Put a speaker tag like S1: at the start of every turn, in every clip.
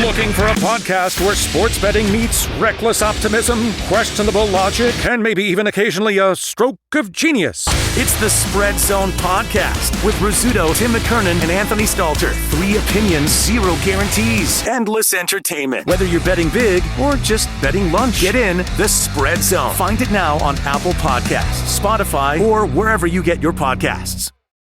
S1: Looking for a podcast where sports betting meets reckless optimism, questionable logic, and maybe even occasionally a stroke of genius?
S2: It's the Spread Zone Podcast with Rizzuto, Tim McKernan, and Anthony Stalter. 3 opinions, 0 guarantees. Endless entertainment. Whether you're betting big or just betting lunch, get in the Spread Zone. Find it now on Apple Podcasts, Spotify, or wherever you get your podcasts.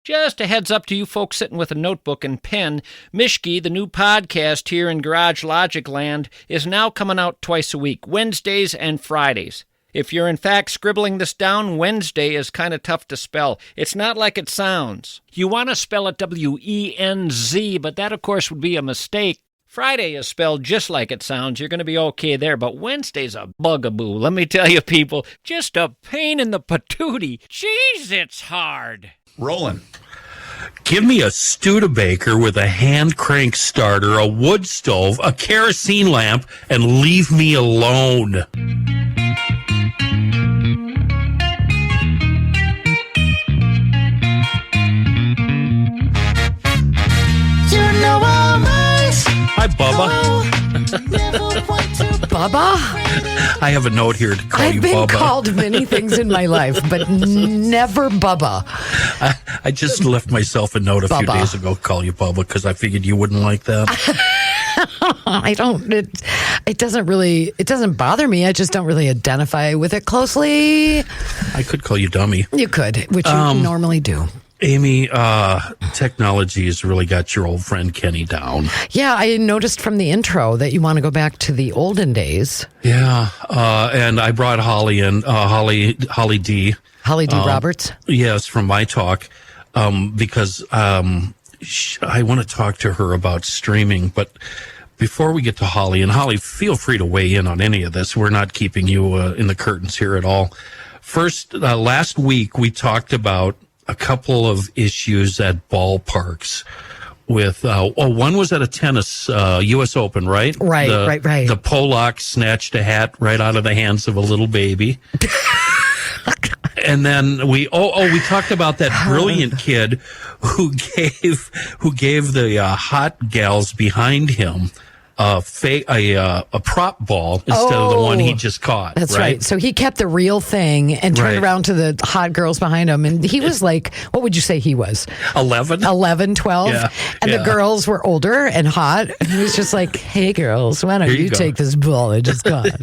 S3: Just a heads up to you folks sitting with a notebook and pen. Mishki, the new podcast here in Garage Logic Land, is now coming out twice a week, Wednesdays and Fridays. If you're in fact scribbling this down, Wednesday is kind of tough to spell. It's not like it sounds. You want to spell it W-E-N-Z, but that of course would be a mistake. Friday is spelled just like it sounds. You're going to be okay there, but Wednesday's a bugaboo. Let me tell you, people, just a pain in the patootie. Jeez, it's hard.
S4: Rolling. Give me a Studebaker with a hand crank starter, a wood stove, a kerosene lamp, and leave me alone. Hi, Bubba.
S5: Bubba?
S4: I have a note here to call you Bubba.
S5: I've been called many things in my life, but never Bubba.
S4: I just left myself a note a few days ago to call you Bubba because I figured you wouldn't like that.
S5: I don't. It doesn't bother me. I just don't really identify with it closely.
S4: I could call you Dummy.
S5: You could, which you normally do.
S4: Amy, technology has really got your old friend Kenny down.
S5: Yeah, I noticed from the intro that you want to go back to the olden days.
S4: Yeah, and I brought Holly in, Holly D.
S5: Holly D. Roberts?
S4: Yes, from My Talk, because I want to talk to her about streaming. But before we get to Holly, and Holly, feel free to weigh in on any of this. We're not keeping you in the curtains here at all. First, last week we talked about a couple of issues at ballparks with, one was at a tennis, U.S. Open, right?
S5: Right.
S4: The Polak snatched a hat right out of the hands of a little baby. And then we talked about that brilliant kid who gave the hot gals behind him a prop ball instead of the one he just caught.
S5: That's right. So he kept the real thing and turned around to the hot girls behind him. And he was like, what would you say he was?
S4: 11,
S5: 12.
S4: Yeah.
S5: And the girls were older and hot. And he was just like, hey, girls, why don't you take this ball I just got?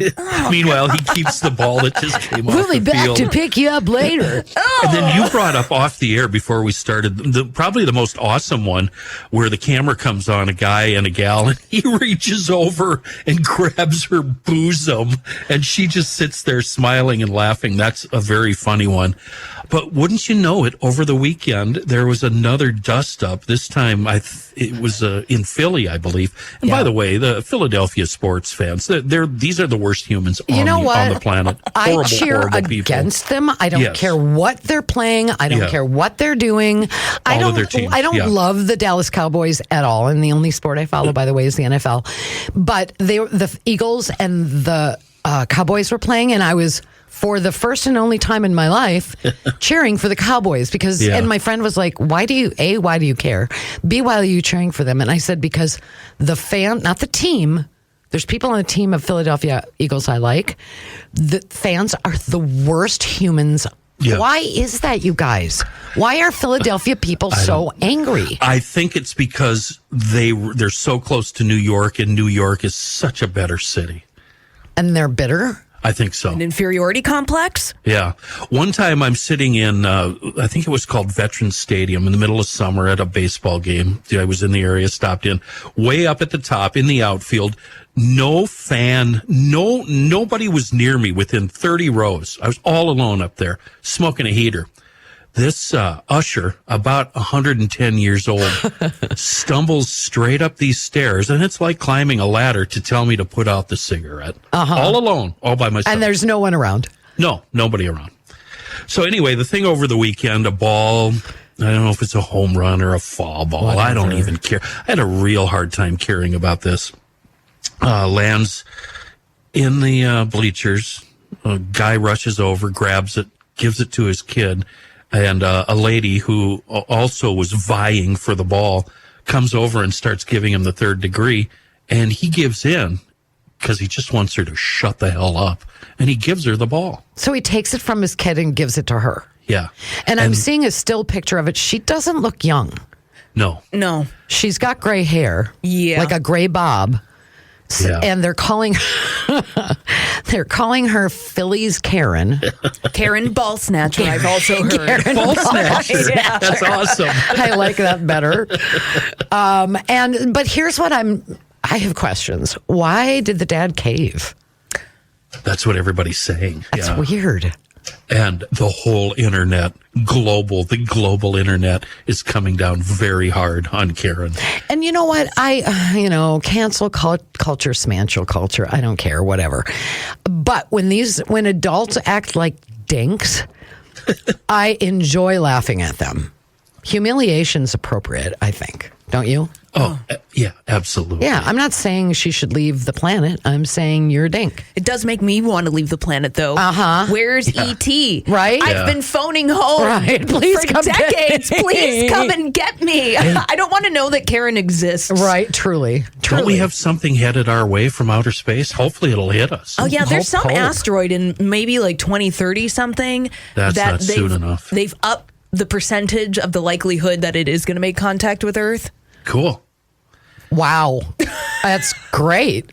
S4: Meanwhile, he keeps the ball that just came off
S5: We'll be
S4: the
S5: back
S4: field.
S5: to pick you up later.
S4: And then you brought up off the air before we started, probably the most awesome one, where the camera comes on a guy and a gal, and he reaches over and grabs her bosom, and she just sits there smiling and laughing. That's a very funny one. But wouldn't you know it, over the weekend, there was another dust-up. This time, it was in Philly, I believe. And by the way, the Philadelphia sports fans, these are the worst humans on the planet.
S5: I cheer against them. I don't care what they're playing. I don't care what they're doing. I don't love the Dallas Cowboys at all. And the only sport I follow, by the way, is the NFL. But the Eagles and the Cowboys were playing, and I was, for the first and only time in my life, cheering for the Cowboys because, and my friend was like, why do you care? B, why are you cheering for them? And I said, because the fan, not the team, there's people on the team of Philadelphia Eagles I like. The fans are the worst humans. Yeah. Why is that, you guys? Why are Philadelphia people so angry?
S4: I think it's because they're so close to New York, and New York is such a better city.
S5: And they're bitter?
S4: I think so.
S6: An inferiority complex?
S4: Yeah. One time I'm sitting in, I think it was called Veterans Stadium in the middle of summer at a baseball game. I was in the area, stopped in, way up at the top in the outfield. No fan, nobody was near me within 30 rows. I was all alone up there smoking a heater. This usher, about 110 years old, stumbles straight up these stairs, and it's like climbing a ladder to tell me to put out the cigarette. All alone, all by myself.
S5: And there's no one around?
S4: No, nobody around. So anyway, the thing over the weekend, a ball, I don't know if it's a home run or a foul ball. Whatever. I don't even care. I had a real hard time caring about this. Lands in the bleachers. A guy rushes over, grabs it, gives it to his kid. And a lady who also was vying for the ball comes over and starts giving him the third degree. And he gives in because he just wants her to shut the hell up. And he gives her the ball.
S5: So he takes it from his kid and gives it to her.
S4: Yeah.
S5: And I'm seeing a still picture of it. She doesn't look young.
S4: No.
S5: She's got gray hair.
S6: Yeah.
S5: Like a gray bob.
S4: Yeah.
S5: And they're calling her Philly's Karen.
S6: Karen Ball Snatcher, I've also heard.
S5: Karen
S4: Ball Snatcher.
S6: Yeah.
S4: That's awesome.
S5: I like that better. But here's what I have questions. Why did the dad cave?
S4: That's what everybody's saying.
S5: That's weird.
S4: And the whole internet, the global internet is coming down very hard on Karen.
S5: And you know what? Cancel culture, smanchel culture. I don't care, whatever. But when adults act like dinks, I enjoy laughing at them. Humiliation's appropriate, I think. Don't you?
S4: Oh, yeah, absolutely.
S5: Yeah, I'm not saying she should leave the planet. I'm saying you're a dink.
S6: It does make me want to leave the planet, though. Where's E.T.?
S5: Right?
S6: I've been phoning home
S5: Please
S6: for
S5: come
S6: decades.
S5: get me.
S6: Please come and get me. I don't want to know that Karen exists.
S5: Right, truly.
S4: Don't we have something headed our way from outer space? Hopefully it'll hit us.
S6: Oh, yeah, there's some asteroid in maybe like 2030 something.
S4: That's not soon enough.
S6: They've upped the percentage of the likelihood that it is going to make contact with Earth.
S4: Cool.
S5: Wow. That's great.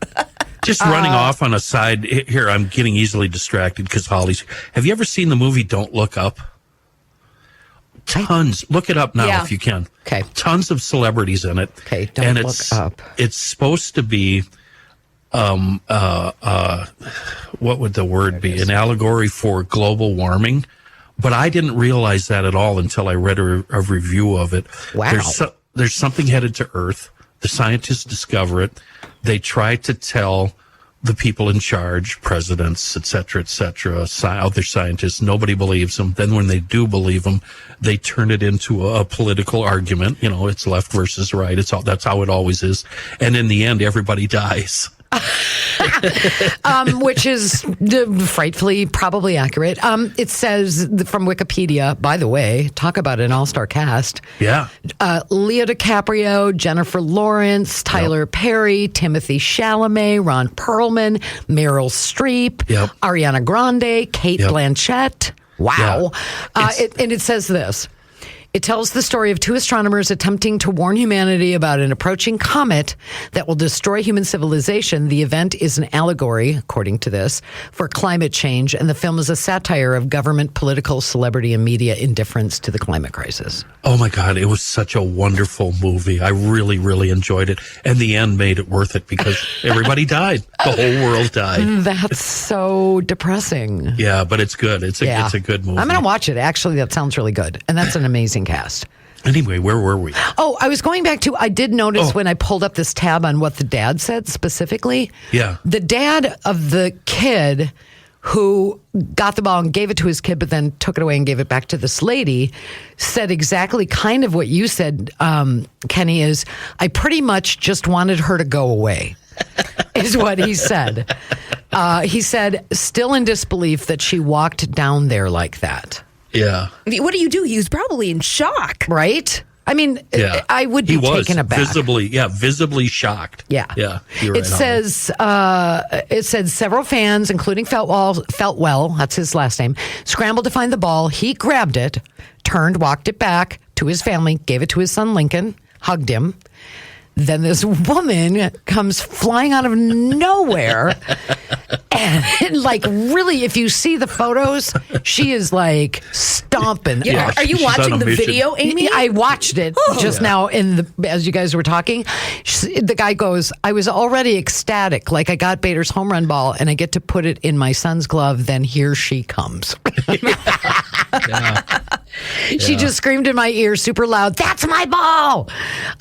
S4: Just running off on a side here, I'm getting easily distracted because Holly's. Have you ever seen the movie Don't Look Up? Tons. Look it up now if you can.
S5: Okay.
S4: Tons of celebrities in it.
S5: Okay, Don't Look Up.
S4: It's supposed to be, what would the word be? An allegory for global warming. But I didn't realize that at all until I read a review of it.
S5: Wow.
S4: There's something headed to Earth. The scientists discover it. They try to tell the people in charge, presidents, et cetera, other scientists. Nobody believes them. Then when they do believe them, they turn it into a political argument. It's left versus right. That's how it always is. And in the end, everybody dies.
S5: Which is frightfully probably accurate. It says from Wikipedia, by the way, talk about an all-star cast.
S4: Yeah.
S5: Leo DiCaprio, Jennifer Lawrence, Tyler Perry, Timothy Chalamet, Ron Perlman, Meryl Streep, Ariana Grande, Kate Blanchett. Wow. Yeah. And it says this. It tells the story of two astronomers attempting to warn humanity about an approaching comet that will destroy human civilization. The event is an allegory, according to this, for climate change, and the film is a satire of government, political, celebrity, and media indifference to the climate crisis.
S4: Oh, my God. It was such a wonderful movie. I really, really enjoyed it. And the end made it worth it because everybody died. The whole world died.
S5: That's so depressing.
S4: Yeah, but it's good. It's a good movie.
S5: I'm going to watch it. Actually, that sounds really good. And that's an amazing cast.
S4: Anyway, where were we?
S5: Oh, I was going back to, I did notice when I pulled up this tab on what the dad said specifically.
S4: Yeah.
S5: The dad of the kid who got the ball and gave it to his kid, but then took it away and gave it back to this lady, said exactly kind of what you said, Kenny, is I pretty much just wanted her to go away, is what he said. He said, still in disbelief that she walked down there like that.
S4: Yeah.
S6: What do you do? He was probably in shock.
S5: Right? I mean, I would be taken aback.
S4: Visibly shocked.
S5: Yeah.
S4: Yeah.
S5: It says, it said several fans, including Feltwell, that's his last name, scrambled to find the ball. He grabbed it, turned, walked it back to his family, gave it to his son Lincoln, hugged him. Then this woman comes flying out of nowhere. And like, really, if you see the photos, she is like stomping.
S6: Yeah. Are you watching the video, Amy?
S5: I watched it just now as you guys were talking. The guy goes, I was already ecstatic. Like I got Bader's home run ball and I get to put it in my son's glove. Then here she comes. She just screamed in my ear super loud, "That's my ball!"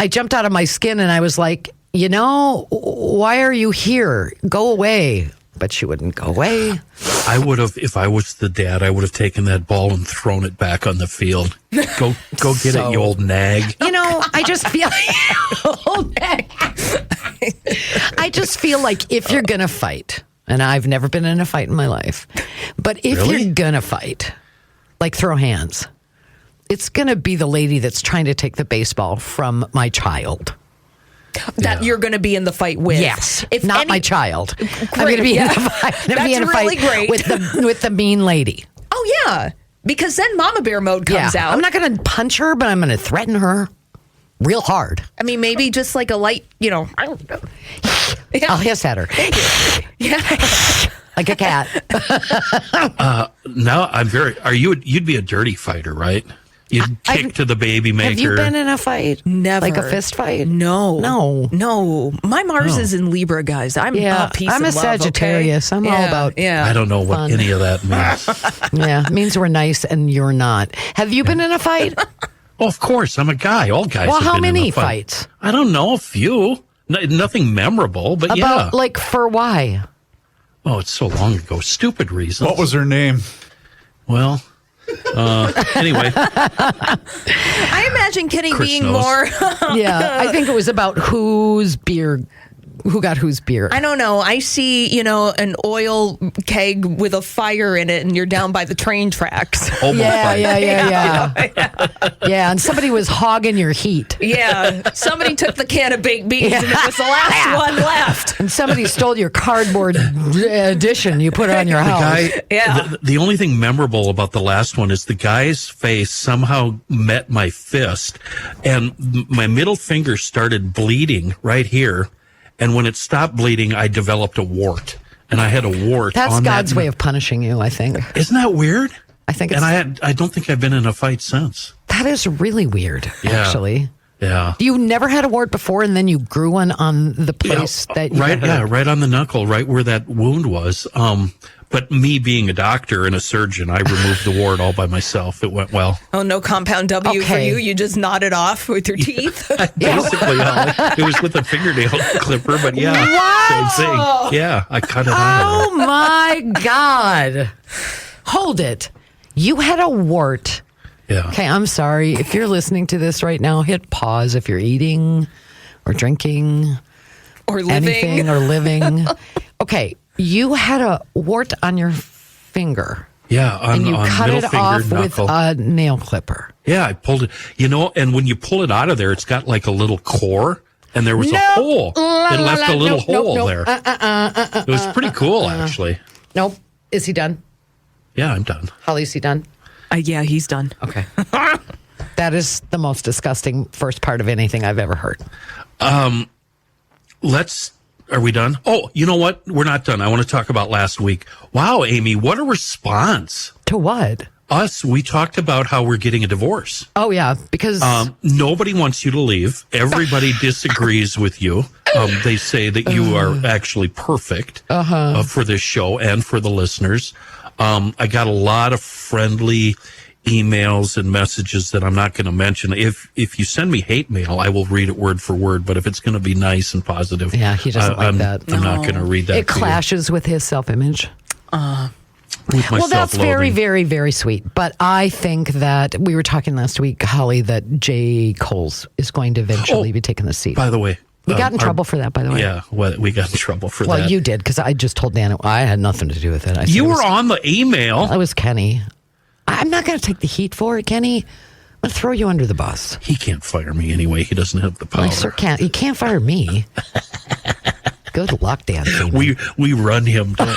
S5: I jumped out of my skin and I was like, why are you here? Go away. But she wouldn't go away.
S4: I would have, if I was the dad, I would have taken that ball and thrown it back on the field. Go get it, you old nag.
S5: I just feel I just feel like if you're going to fight, and I've never been in a fight in my life, but if you're going to fight, like throw hands, it's going to be the lady that's trying to take the baseball from my child.
S6: that you're going to be in the fight with.
S5: Yes, not my child. Great, I'm going to be in a fight. With the mean lady.
S6: Oh yeah, because then Mama Bear mode comes out.
S5: I'm not going to punch her, but I'm going to threaten her real hard.
S6: I mean, maybe just like a light, I don't know. Yeah.
S5: I'll hiss at her.
S6: Thank you. Yeah.
S5: Like a cat.
S4: Now you'd be a dirty fighter, right? You'd kick to the baby maker.
S5: Have you been in a fight?
S6: Never.
S5: Like a fist fight?
S6: No. My Mars
S5: No.
S6: is in Libra, guys. I'm peace
S5: I'm
S6: and
S5: a
S6: love,
S5: Sagittarius.
S6: okay?
S5: I'm all about
S4: I don't know what any of that means.
S5: it means we're nice and you're not. Have you been in a fight?
S4: Oh, of course. I'm a guy. All guys
S5: Well,
S4: have
S5: how
S4: been
S5: many
S4: in a fight.
S5: fights?
S4: I don't know. A few. Nothing memorable, but
S5: About, like, for why?
S4: Oh, it's so long ago. Stupid reasons.
S1: What was her name?
S4: Well, anyway.
S6: I imagine Kenny
S4: Chris
S6: being
S4: knows.
S6: more...
S5: I think it was about who got whose beer.
S6: I don't know. I see, an oil keg with a fire in it, and you're down by the train tracks.
S5: Yeah, and somebody was hogging your heat.
S6: Yeah, somebody took the can of baked beans, and it was the last one left.
S5: And somebody stole your cardboard edition you put on your house.
S4: The only thing memorable about the last one is the guy's face somehow met my fist, and my middle finger started bleeding right here. And when it stopped bleeding, I developed a wart, and I had a wart.
S5: That's God's way of punishing you, I think.
S4: Isn't that weird?
S5: I think it's...
S4: And I don't think I've been in a fight since.
S5: That is really weird, actually.
S4: Yeah.
S5: You never had a wart before, and then you grew one on the place that you
S4: right on the knuckle, right where that wound was. But me being a doctor and a surgeon, I removed the wart all by myself. It went well.
S6: Oh, no compound W for you? You just nodded off with your teeth?
S4: Basically, it was with a fingernail clipper, but same thing. Yeah, I cut it out.
S5: Oh, my God. Hold it. You had a wart.
S4: Yeah.
S5: Okay, I'm sorry. If you're listening to this right now, hit pause if you're eating or drinking
S6: or
S5: anything or living. Okay, you had a wart on your finger.
S4: Yeah,
S5: and you cut
S4: middle
S5: it
S4: finger,
S5: off
S4: knuckle.
S5: with a nail clipper.
S4: Yeah, I pulled it. And when you pull it out of there, it's got like a little core, and there was a hole. It left a little hole there. It was pretty cool, actually.
S5: Nope. Is he done?
S4: Yeah, I'm done.
S5: Holly's he done?
S6: Yeah, he's done.
S5: Okay. That is the most disgusting first part of anything I've ever heard.
S4: Are we done? Oh, you know what? We're not done. I want to talk about last week. Wow, Amy, what a response.
S5: To what?
S4: Us, we talked about how we're getting a divorce.
S5: Oh, yeah, because...
S4: nobody wants you to leave. Everybody disagrees with you. They say that you are actually perfect for this show and for the listeners. I got a lot of friendly emails and messages that I'm not going to mention. If you send me hate mail, I will read it word for word. But if it's going to be nice and positive,
S5: yeah, he doesn't like that.
S4: I'm not going to read that.
S5: It clashes with his self-image. Well, that's very, very, very sweet. But I think that we were talking last week, Holly, that Jay Coles is going to eventually be taking the seat.
S4: By the way.
S5: We got in trouble for that, by the way.
S4: Yeah, we got in trouble for that.
S5: Well, you did, because I just told Dan I had nothing to do with it.
S4: You were on the email.
S5: It was Kenny. I'm not going to take the heat for it, Kenny. I'm going to throw you under the bus.
S4: He can't fire me anyway. He doesn't have the power.
S5: I sure can't. He can't fire me. Good luck, Dan.
S4: We run him. Don't we?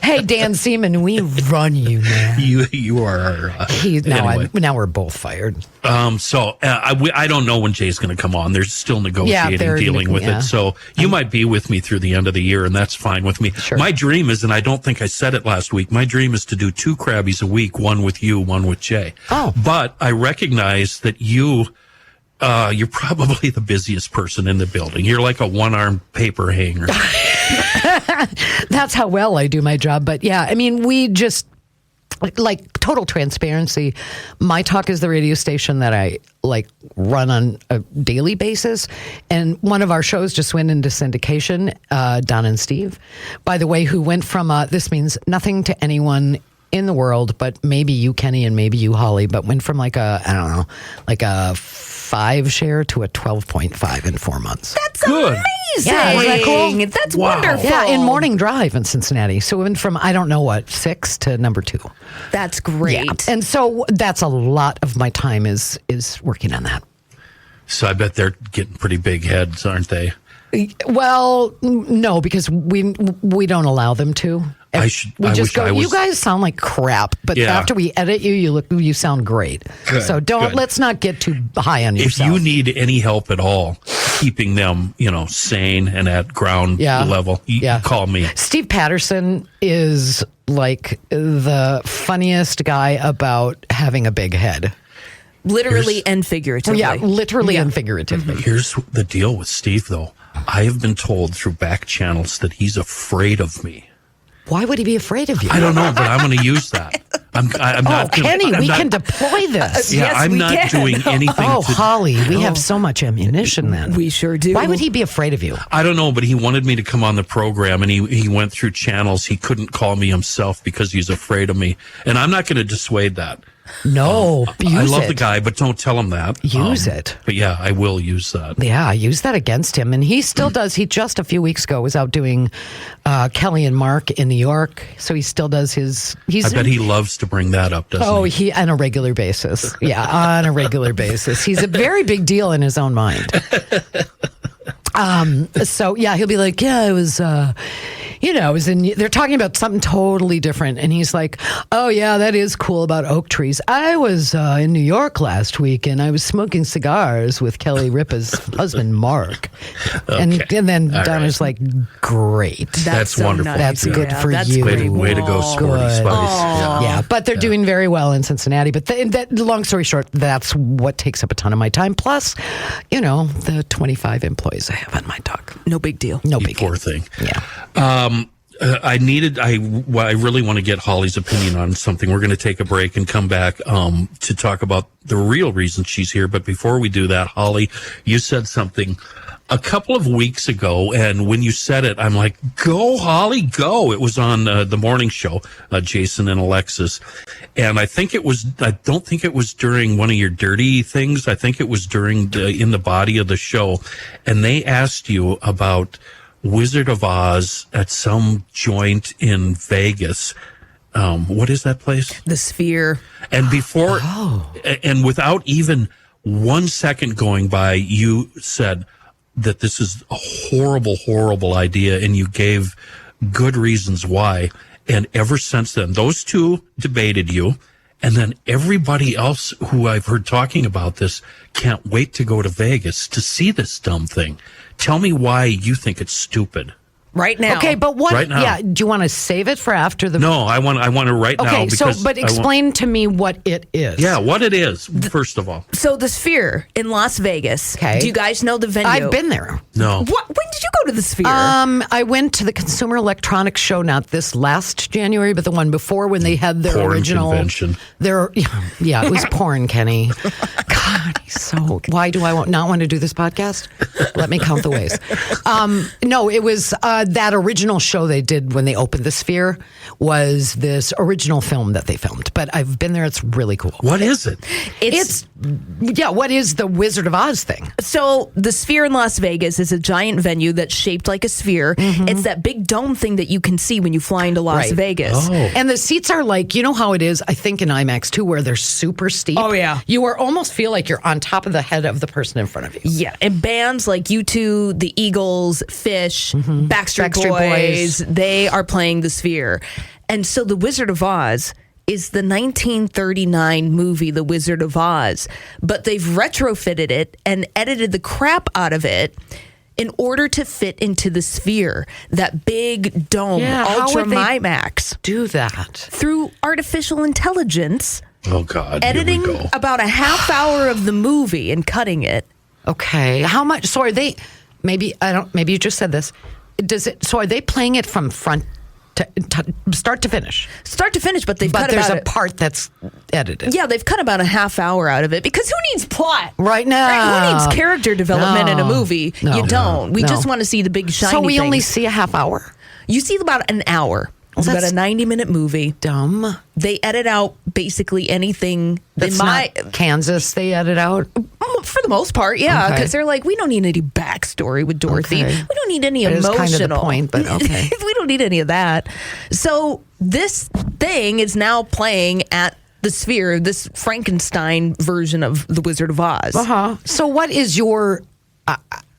S5: Hey, Dan Seaman, we run you, man.
S4: You are.
S5: Now we're both fired.
S4: I don't know when Jay's going to come on. They're still negotiating, dealing with it. So you might be with me through the end of the year, and that's fine with me.
S5: Sure.
S4: My dream is, and I don't think I said it last week, my dream is to do 2 Crabbies a week, one with you, one with Jay.
S5: Oh.
S4: But I recognize that you're probably the busiest person in the building. You're like a one-armed paper hanger.
S5: That's how well I do my job. But yeah, I mean, we just, like, total transparency. My Talk is the radio station that I run on a daily basis. And one of our shows just went into syndication, Don and Steve, by the way, who went from, this means nothing to anyone in the world, but maybe you, Kenny, and maybe you, Holly, but went from a 5 share to a 12.5 in 4 months.
S6: That's good. Amazing.
S5: Yeah, isn't that cool?
S6: That's wonderful.
S5: Yeah, in Morning Drive in Cincinnati. So we went from, 6 to number 2.
S6: That's great.
S5: Yeah. And so that's a lot of my time is working on that.
S4: So I bet they're getting pretty big heads, aren't they?
S5: Well, no, because we don't allow them to. You guys sound like crap, but after we edit you sound great. Good, so let's not get too high on yourself.
S4: If you need any help at all keeping them, sane and at ground level, you call me.
S5: Steve Patterson is like the funniest guy about having a big head.
S6: Literally and figuratively.
S5: Yeah, literally and figuratively.
S4: Mm-hmm. Here's the deal with Steve, though. I have been told through back channels that he's afraid of me.
S5: Why would he be afraid of you?
S4: I don't know, but I'm going to use that. I'm not.
S5: Kenny, we can deploy this.
S4: I'm not doing anything.
S5: Holly, we have so much ammunition then.
S6: We sure do.
S5: Why would he be afraid of you?
S4: I don't know, but he wanted me to come on the program, and he went through channels. He couldn't call me himself because he's afraid of me, and I'm not going to dissuade that.
S5: No,
S4: I love the guy, but don't tell him that.
S5: Use it.
S4: But yeah, I will use that.
S5: Yeah, use that against him. And he still does. He just a few weeks ago was out doing Kelly and Mark in New York. So he still does his... I
S4: bet he loves to bring that up, doesn't he?
S5: On a regular basis. Yeah, on a regular basis. He's a very big deal in his own mind. So yeah, he'll be like, I was... they're talking about something totally different. And he's like, oh, yeah, that is cool about oak trees. I was in New York last week and I was smoking cigars with Kelly Ripa's husband, Mark.
S4: Okay.
S5: And then Donna's like, great.
S4: That's so wonderful.
S5: Nice. That's good for
S6: that's
S5: you.
S4: Way to go, Sporty Spice.
S5: Yeah, but they're doing very well in Cincinnati. But long story short, that's what takes up a ton of my time. Plus, the 25 employees I have on my dog.
S6: No big deal.
S5: No big deal.
S4: Poor thing.
S5: Yeah.
S4: I really want to get Holly's opinion on something. We're going to take a break and come back to talk about the real reason she's here. But before we do that, Holly, you said something a couple of weeks ago, and when you said it, I'm like, go, Holly, go. It was on the morning show, Jason and Alexis. And I don't think it was during one of your dirty things. I think it was during in the body of the show. And they asked you about Wizard of Oz at some joint in Vegas. What is that place?
S6: The Sphere.
S4: And and without even 1 second going by, you said that this is a horrible, horrible idea, and you gave good reasons why. And ever since then, those two debated you. And then everybody else who I've heard talking about this can't wait to go to Vegas to see this dumb thing. Tell me why you think it's stupid.
S6: Right now.
S5: Okay, but what?
S4: Right now.
S5: Yeah, do you want to save it for after the?
S4: No, I want it right now.
S5: Okay, but explain to me what it is.
S4: Yeah, what it is, first of all.
S6: So the Sphere in Las Vegas. Okay. Do you guys know the venue?
S5: I've been there.
S4: No.
S6: When did you go to the Sphere?
S5: I went to the Consumer Electronics Show, not this last January, but the one before when they had their
S4: porn
S5: original
S4: convention.
S5: Yeah, it was porn, Kenny. God, he's so. Why do I not want to do this podcast? Let me count the ways. No, it was that original show they did when they opened the Sphere was this original film that they filmed. But I've been there. It's really cool.
S4: What is it?
S5: What is the Wizard of Oz thing?
S6: So the Sphere in Las Vegas is a giant venue that's shaped like a sphere. Mm-hmm. It's that big dome thing that you can see when you fly into Las Vegas.
S4: Oh.
S5: And the seats are like, you know how it is, I think in IMAX too, where they're super steep.
S6: Oh, yeah.
S5: You almost feel like you're on top of the head of the person in front of you.
S6: Yeah. And bands like U2, the Eagles, Fish, Backstreet Boys, they are playing the Sphere. And so the Wizard of Oz is the 1939 movie, The Wizard of Oz. But they've retrofitted it and edited the crap out of it in order to fit into the Sphere, that big dome, Ultra IMAX.
S5: Do that
S6: through artificial intelligence.
S4: Oh God!
S6: Editing about a half hour of the movie and cutting it.
S5: Okay, how much? So are they? Maybe you just said this. So are they playing it from front to start to finish? Start to finish, but there's a part that's edited.
S6: Yeah, they've cut about a half hour out of it because who needs plot
S5: right now?
S6: Right? Who needs character development in a movie? You don't. We just want to see the big shiny
S5: So we
S6: things.
S5: only see a half hour?
S6: You see about an hour. It's about a 90-minute movie.
S5: Dumb.
S6: They edit out basically anything.
S5: That's not Kansas. They edit out
S6: for the most part, yeah, because they're like, we don't need any backstory with Dorothy. Okay. We don't need any emotional.
S5: That is kind of the point, but okay.
S6: We don't need any of that. So this thing is now playing at the sphere, this Frankenstein version of The Wizard of Oz.
S5: So what is your,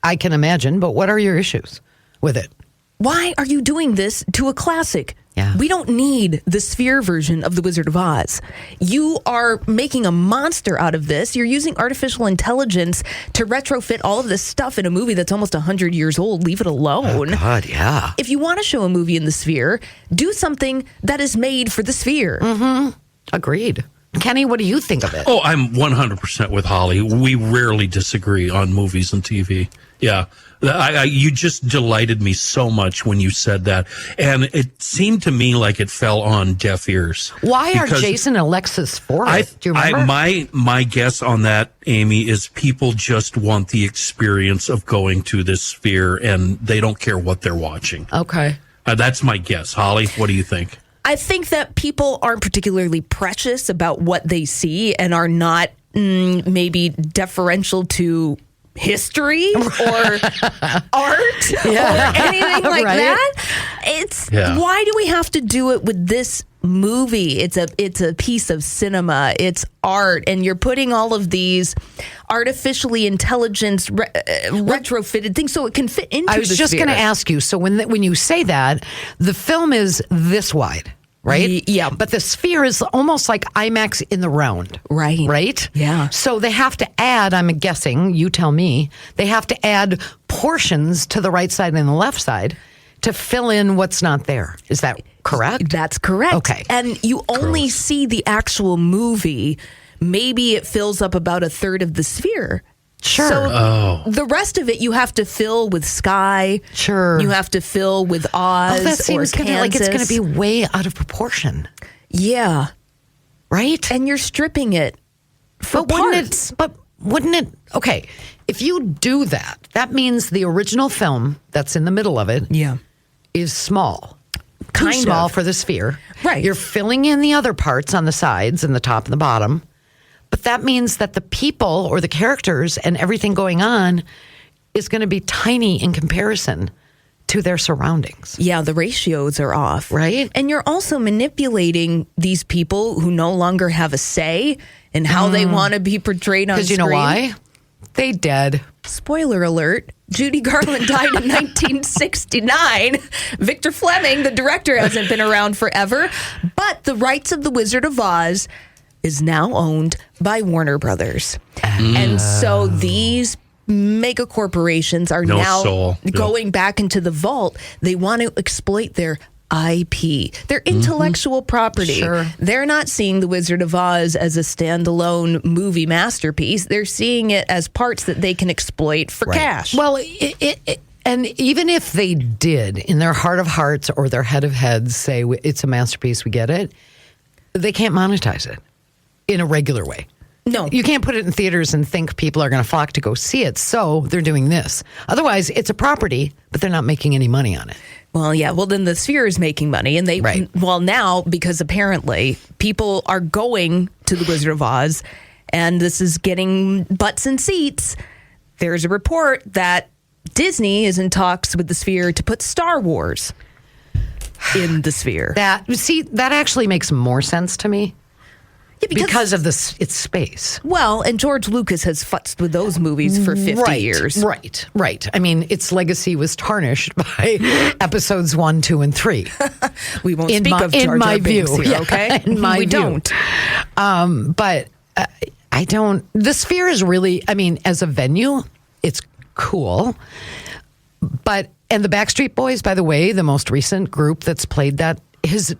S5: I can imagine, but what are your issues with it?
S6: Why are you doing this to a classic?
S5: Yeah.
S6: We don't need the sphere version of The Wizard of Oz. You are making a monster out of this. You're using artificial intelligence to retrofit all of this stuff in a movie that's almost 100 years old. Leave it alone.
S5: Oh, God, yeah.
S6: If you want to show a movie in the sphere, do something that is made for the sphere.
S5: Agreed. Kenny, what do you think of it?
S4: Oh, I'm 100% with Holly. We rarely disagree on movies and TV. Yeah. You just delighted me so much when you said that. And it seemed to me like it fell on deaf ears.
S5: Why are Jason and Alexis for it? Do you remember?
S4: My guess on that, Amy, is people just want the experience of going to this sphere and they don't care what they're watching.
S5: Okay.
S4: That's my guess. Holly, what do you think?
S6: I think that people aren't particularly precious about what they see and are not maybe deferential to history or art or anything like that. Why do we have to do it with this movie? It's a piece of cinema. It's art, and you're putting all of these artificially intelligence retrofitted things so it can fit into the sphere.
S5: I was just going to ask you. So when you say that, the film is this wide. Right?
S6: Yeah.
S5: But the sphere is almost like IMAX in the round.
S6: Right.
S5: Right?
S6: Yeah.
S5: So they have to add, I'm guessing, you tell me, they have to add portions to the right side and the left side to fill in what's not there. Is that correct?
S6: That's correct.
S5: Okay.
S6: And you only see the actual movie. Maybe it fills up about a third of the sphere.
S5: Sure.
S6: So the rest of it you have to fill with sky.
S5: Sure.
S6: You have to fill with Oz
S5: that seems
S6: or Kansas.
S5: Like it's going to be way out of proportion.
S6: Yeah.
S5: Right?
S6: And you're stripping it for parts.
S5: Wouldn't it? Okay. If you do that, that means the original film that's in the middle of it is small. Too small for the sphere.
S6: Right.
S5: You're filling in the other parts on the sides and the top and the bottom. But that means that the people or the characters and everything going on is going to be tiny in comparison to their surroundings.
S6: Yeah, the ratios are off.
S5: Right.
S6: And you're also manipulating these people who no longer have a say in how they want to be portrayed on screen.
S5: Because you know why? They dead.
S6: Spoiler alert. Judy Garland died in 1969. Victor Fleming, the director, hasn't been around forever. But the rights of The Wizard of Oz is now owned by Warner Brothers. And so these mega corporations are going back into the vault. They want to exploit their IP, their intellectual property.
S5: Sure.
S6: They're not seeing The Wizard of Oz as a standalone movie masterpiece. They're seeing it as parts that they can exploit for cash.
S5: Well, and even if they did, in their heart of hearts or their head of heads, say it's a masterpiece, we get it, they can't monetize it in a regular way.
S6: No.
S5: You can't put it in theaters and think people are going to flock to go see it. So they're doing this. Otherwise, it's a property, but they're not making any money on it.
S6: Well, yeah. Well, then the Sphere is making money. And well, now, because apparently people are going to The Wizard of Oz, and this is getting butts and seats, there's a report that Disney is in talks with the Sphere to put Star Wars in the Sphere.
S5: That actually makes more sense to me. Yeah, because of its space.
S6: Well, and George Lucas has futzed with those movies for 50 years.
S5: Right. I mean, its legacy was tarnished by episodes 1, 2, and 3.
S6: We won't speak of Jar Jar Binks here, okay?
S5: In my view.
S6: Don't.
S5: But I don't. The Sphere is really, I mean, as a venue, it's cool. And the Backstreet Boys, by the way, the most recent group that's played that, is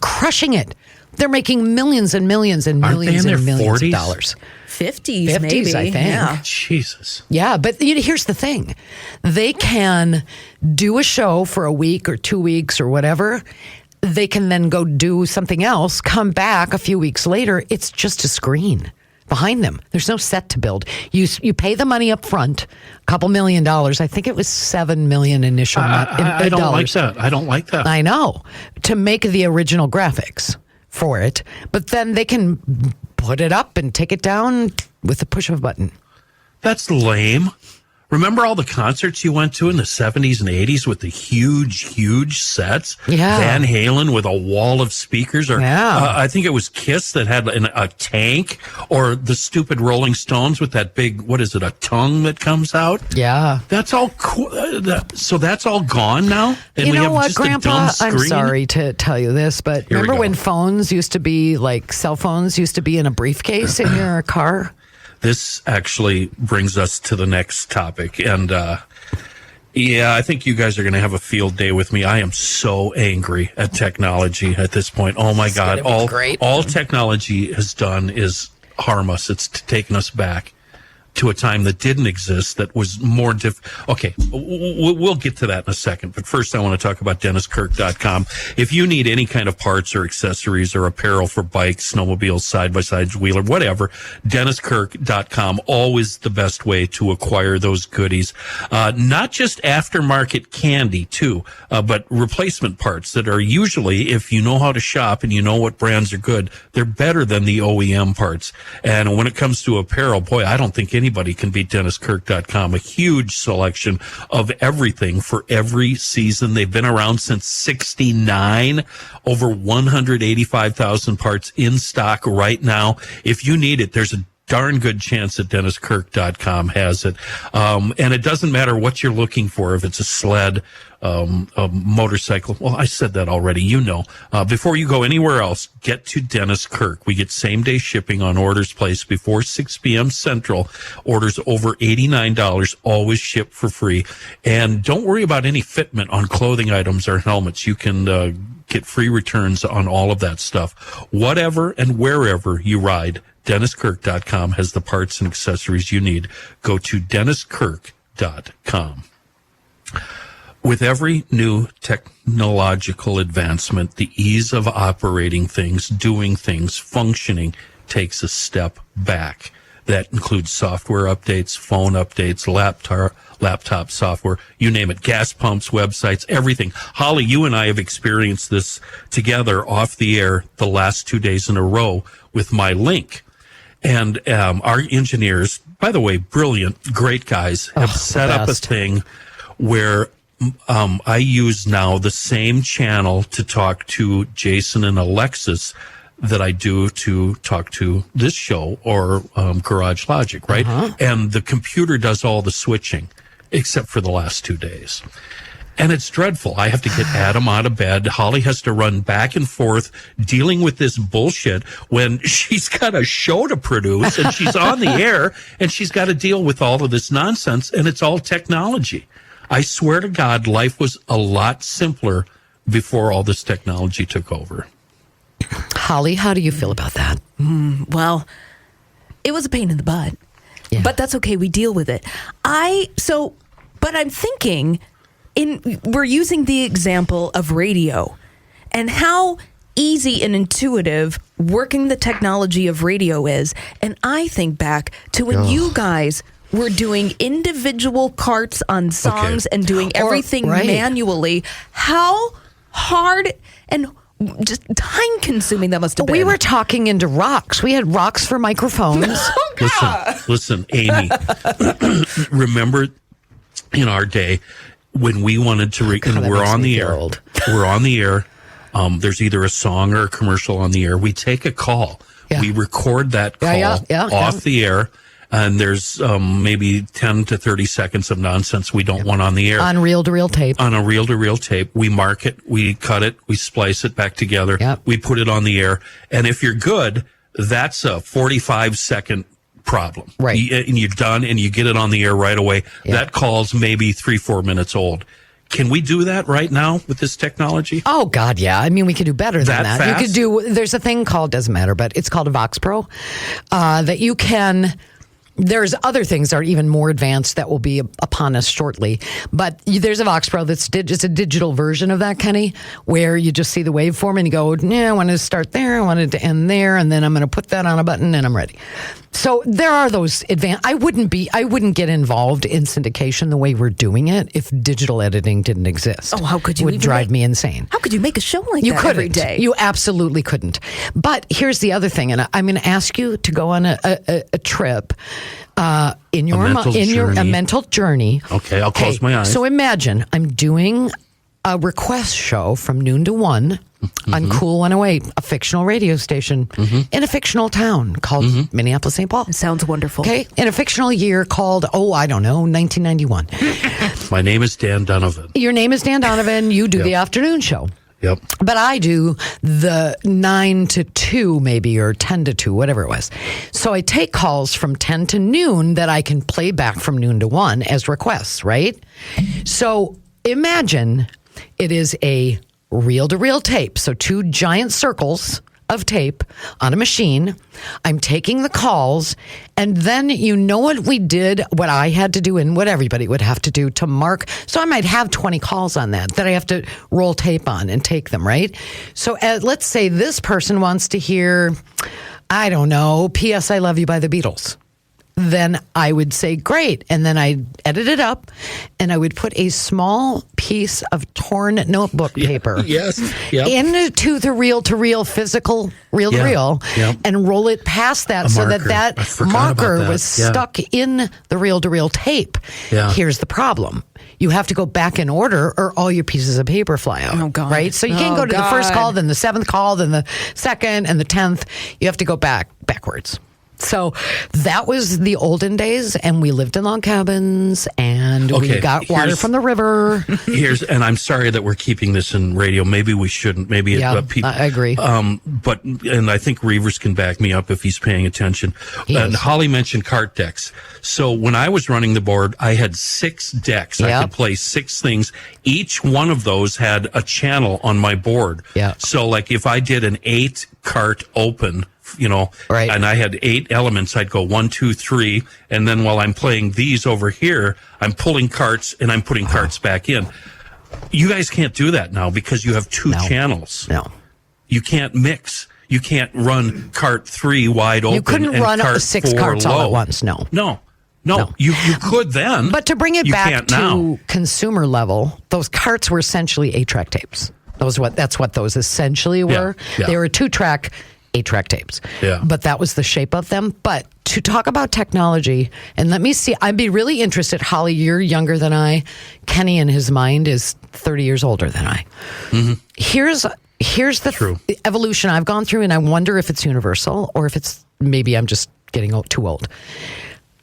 S5: crushing it. They're making millions and millions and millions and millions of dollars.
S6: 50s, maybe.
S5: I think.
S6: Yeah.
S4: Jesus.
S5: Yeah, but here's the thing. They can do a show for a week or 2 weeks or whatever. They can then go do something else, come back a few weeks later. It's just a screen behind them. There's no set to build. You pay the money up front, a couple $1 million. I think it was $7 million initial.
S4: I don't like that. I don't like that.
S5: I know. To make the original graphics for it, but then they can put it up and take it down with the push of a button.
S4: That's lame. Remember all the concerts you went to in the 70s and 80s with the huge sets?
S5: Yeah.
S4: Van Halen with a wall of speakers. Or I think it was Kiss that had a tank. Or the stupid Rolling Stones with that big, what is it, a tongue that comes out?
S5: Yeah.
S4: That's all cool. So that's all gone now? And
S5: you
S4: we
S5: know
S4: have
S5: what,
S4: just
S5: Grandpa?
S4: a dumb screen?
S5: I'm sorry to tell you this, but
S4: Here we
S5: remember
S4: go.
S5: when phones used to be, like cell phones used to be in a briefcase in your car?
S4: This actually brings us to the next topic. And, I think you guys are going to have a field day with me. I am so angry at technology at this point. Oh, my God. All technology has done is harm us. It's taken us back to a time that didn't exist, that was more Okay, we'll get to that in a second. But first, I want to talk about DennisKirk.com. If you need any kind of parts or accessories or apparel for bikes, snowmobiles, side-by-sides, wheeler, whatever, DennisKirk.com, always the best way to acquire those goodies. Not just aftermarket candy, too, but replacement parts that are usually, if you know how to shop and you know what brands are good, they're better than the OEM parts. And when it comes to apparel, boy, I don't think anybody can beat DennisKirk.com. A huge selection of everything for every season. They've been around since '69. Over 185,000 parts in stock right now. If you need it, there's a darn good chance that DennisKirk.com has it. And it doesn't matter what you're looking for, if it's a sled, a motorcycle. Well, I said that already, you know. Before you go anywhere else, get to Dennis Kirk. We get same-day shipping on orders placed before 6 p.m. Central. Orders over $89, always ship for free. And don't worry about any fitment on clothing items or helmets. You can get free returns on all of that stuff. Whatever and wherever you ride, DennisKirk.com has the parts and accessories you need. Go to DennisKirk.com. With every new technological advancement, the ease of operating things, doing things, functioning takes a step back. That includes software updates, phone updates, laptop software, you name it, gas pumps, websites, everything. Holly, you and I have experienced this together off the air the last 2 days in a row with my link. And our engineers, by the way, brilliant, great guys, have set up a thing where I use now the same channel to talk to Jason and Alexis that I do to talk to this show or Garage Logic, right? And the computer does all the switching, except for the last 2 days. And it's dreadful. I have to get Adam out of bed. Holly has to run back and forth dealing with this bullshit when she's got a show to produce and she's on the air and she's got to deal with all of this nonsense, and it's all technology. I swear to God, life was a lot simpler before all this technology took over.
S5: Holly, how do you feel about that?
S6: Well, it was a pain in the butt, but that's okay. We deal with it. But I'm thinking, we're using the example of radio and how easy and intuitive working the technology of radio is. And I think back to when you guys were doing individual carts on songs and doing everything manually. How hard and just time consuming that must have been.
S5: We were talking into rocks. We had rocks for microphones.
S6: Oh, God.
S4: Listen, Amy, remember in our day when we wanted to, and we're on the air. We're on the air. There's either a song or a commercial on the air. We take a call. Yeah. We record that call off the air. And there's maybe 10 to 30 seconds of nonsense we don't want on the air.
S5: On reel-to-reel tape.
S4: On a reel-to-reel tape. We mark it, we cut it, we splice it back together.
S5: Yep.
S4: We put it on the air. And if you're good, that's a 45-second problem.
S5: Right.
S4: And you're done and you get it on the air right away.
S5: Yep.
S4: That call's maybe 3-4 minutes old. Can we do that right now with this technology?
S5: Oh, God, yeah. I mean, we could do better than that.
S4: Fast?
S5: You could do, there's a thing called, doesn't matter, but it's called a Vox Pro that you can... There's other things that are even more advanced that will be upon us shortly. But there's a Vox Pro that's it's a digital version of that, Kenny, where you just see the waveform and you go, I want to start there, I want it to end there, and then I'm going to put that on a button and I'm ready. So there are those advanced. I wouldn't get involved in syndication the way we're doing it if digital editing didn't exist.
S6: Oh, how could you?
S5: It would drive me insane.
S6: How could you make a show like that every day?
S5: You absolutely couldn't. But here's the other thing, and I'm going to ask you to go on a trip in your mental journey.
S4: Okay, I'll close my eyes.
S5: So imagine I'm doing a request show from noon to 1 on Cool 108, a fictional radio station in a fictional town called Minneapolis, St. Paul.
S6: Sounds wonderful.
S5: Okay, in a fictional year called, 1991.
S4: My name is Dan Donovan.
S5: Your name is Dan Donovan. You do the afternoon show.
S4: Yep.
S5: But I do the 9 to 2 maybe, or 10 to 2, whatever it was. So I take calls from 10 to noon that I can play back from noon to 1 as requests, right? So imagine it is a reel-to-reel tape. So 2 giant circles of tape on a machine. I'm taking the calls, and then you know what we did, what I had to do, and what everybody would have to do to mark. So I might have 20 calls on that I have to roll tape on and take them, right? So let's say this person wants to hear, I don't know, P.S. I Love You by the Beatles. Then I would say, great. And then I'd edit it up, and I would put a small piece of torn notebook paper into the reel-to-reel physical reel-to-reel and roll it past that so that marker was stuck in the reel-to-reel tape. Yeah. Here's the problem. You have to go back in order, or all your pieces of paper fly out. Oh, God. Right? So you can't go to the first call, then the 7th call, then the 2nd, and the 10th. You have to go backwards. So that was the olden days, and we lived in log cabins, and we got water from the river.
S4: And I'm sorry that we're keeping this in radio. Maybe we shouldn't. Maybe
S5: I agree.
S4: And I think Reavers can back me up if he's paying attention. And Holly mentioned cart decks. So when I was running the board, I had 6 decks. I could play 6 things. Each one of those had a channel on my board. Yeah. So like if I did an 8-cart open, and I had 8 elements, I'd go 1, 2, 3, and then while I'm playing these over here, I'm pulling carts and I'm putting carts back in. You guys can't do that now because you have 2 channels. No. You can't mix. You can't run cart 3 wide open.
S5: You couldn't
S4: and
S5: run
S4: cart
S5: 6
S4: 4
S5: carts
S4: low.
S5: all at once. No.
S4: You could then.
S5: But to bring it back to consumer level, those carts were essentially 8-track tapes. That's what those essentially were. Yeah. They were 2-track 8-track tapes. Yeah. But that was the shape of them. But to talk about technology, and let me see, I'd be really interested. Holly, you're younger than I. Kenny, in his mind, is 30 years older than I. Mm-hmm. Here's the evolution I've gone through, and I wonder if it's universal or if it's maybe I'm just getting too old.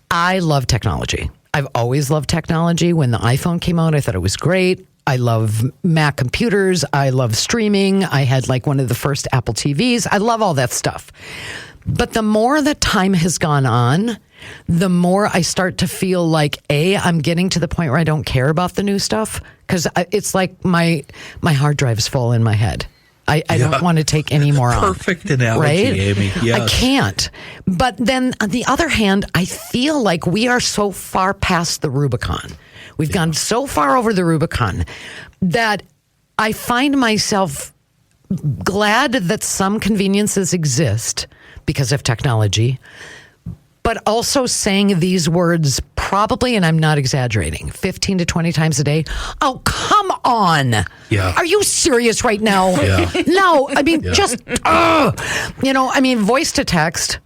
S5: I love technology. I've always loved technology. When the iPhone came out, I thought it was great. I love Mac computers. I love streaming. I had one of the first Apple TVs. I love all that stuff. But the more that time has gone on, the more I start to feel like, I'm getting to the point where I don't care about the new stuff, because it's like my hard drive's full in my head. I don't want to take any more on.
S4: Perfect analogy,
S5: right?
S4: Amy. Yes.
S5: I can't. But then on the other hand, I feel like we are so far past the Rubicon. We've gone so far over the Rubicon that I find myself glad that some conveniences exist because of technology, but also saying these words probably, and I'm not exaggerating, 15 to 20 times a day. Oh, come on. Yeah. Are you serious right now? Yeah. No, I mean, just, voice to text.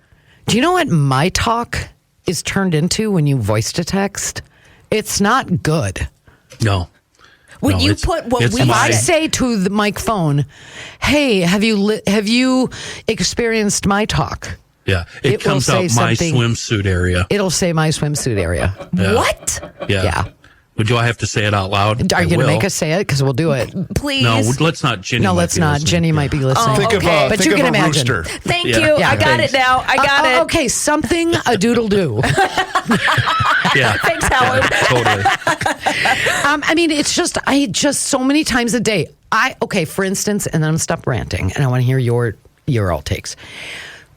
S5: Do you know what my talk is turned into when you voice to text? It's not good.
S4: No.
S6: When you put
S5: I say to the mic phone, hey, have you experienced my talk?
S4: Yeah, it comes out my swimsuit area.
S5: It'll say my swimsuit area.
S6: Yeah. What?
S5: Yeah.
S4: Do I have to say it out loud?
S5: Are you going to make us say it? Because we'll do it.
S6: Please.
S4: No, let's not. Jenny
S5: no, let's not.
S4: Listening.
S5: Jenny might be listening.
S1: But
S5: you can imagine.
S1: Rooster.
S6: Thank you. Yeah, I got it now. I got it.
S5: Okay, something a doodle do.
S4: Yeah.
S6: Thanks, Howard.
S4: Totally.
S5: It's just so many times a day. For instance, and then I'm going to stop ranting, and I want to hear your all takes.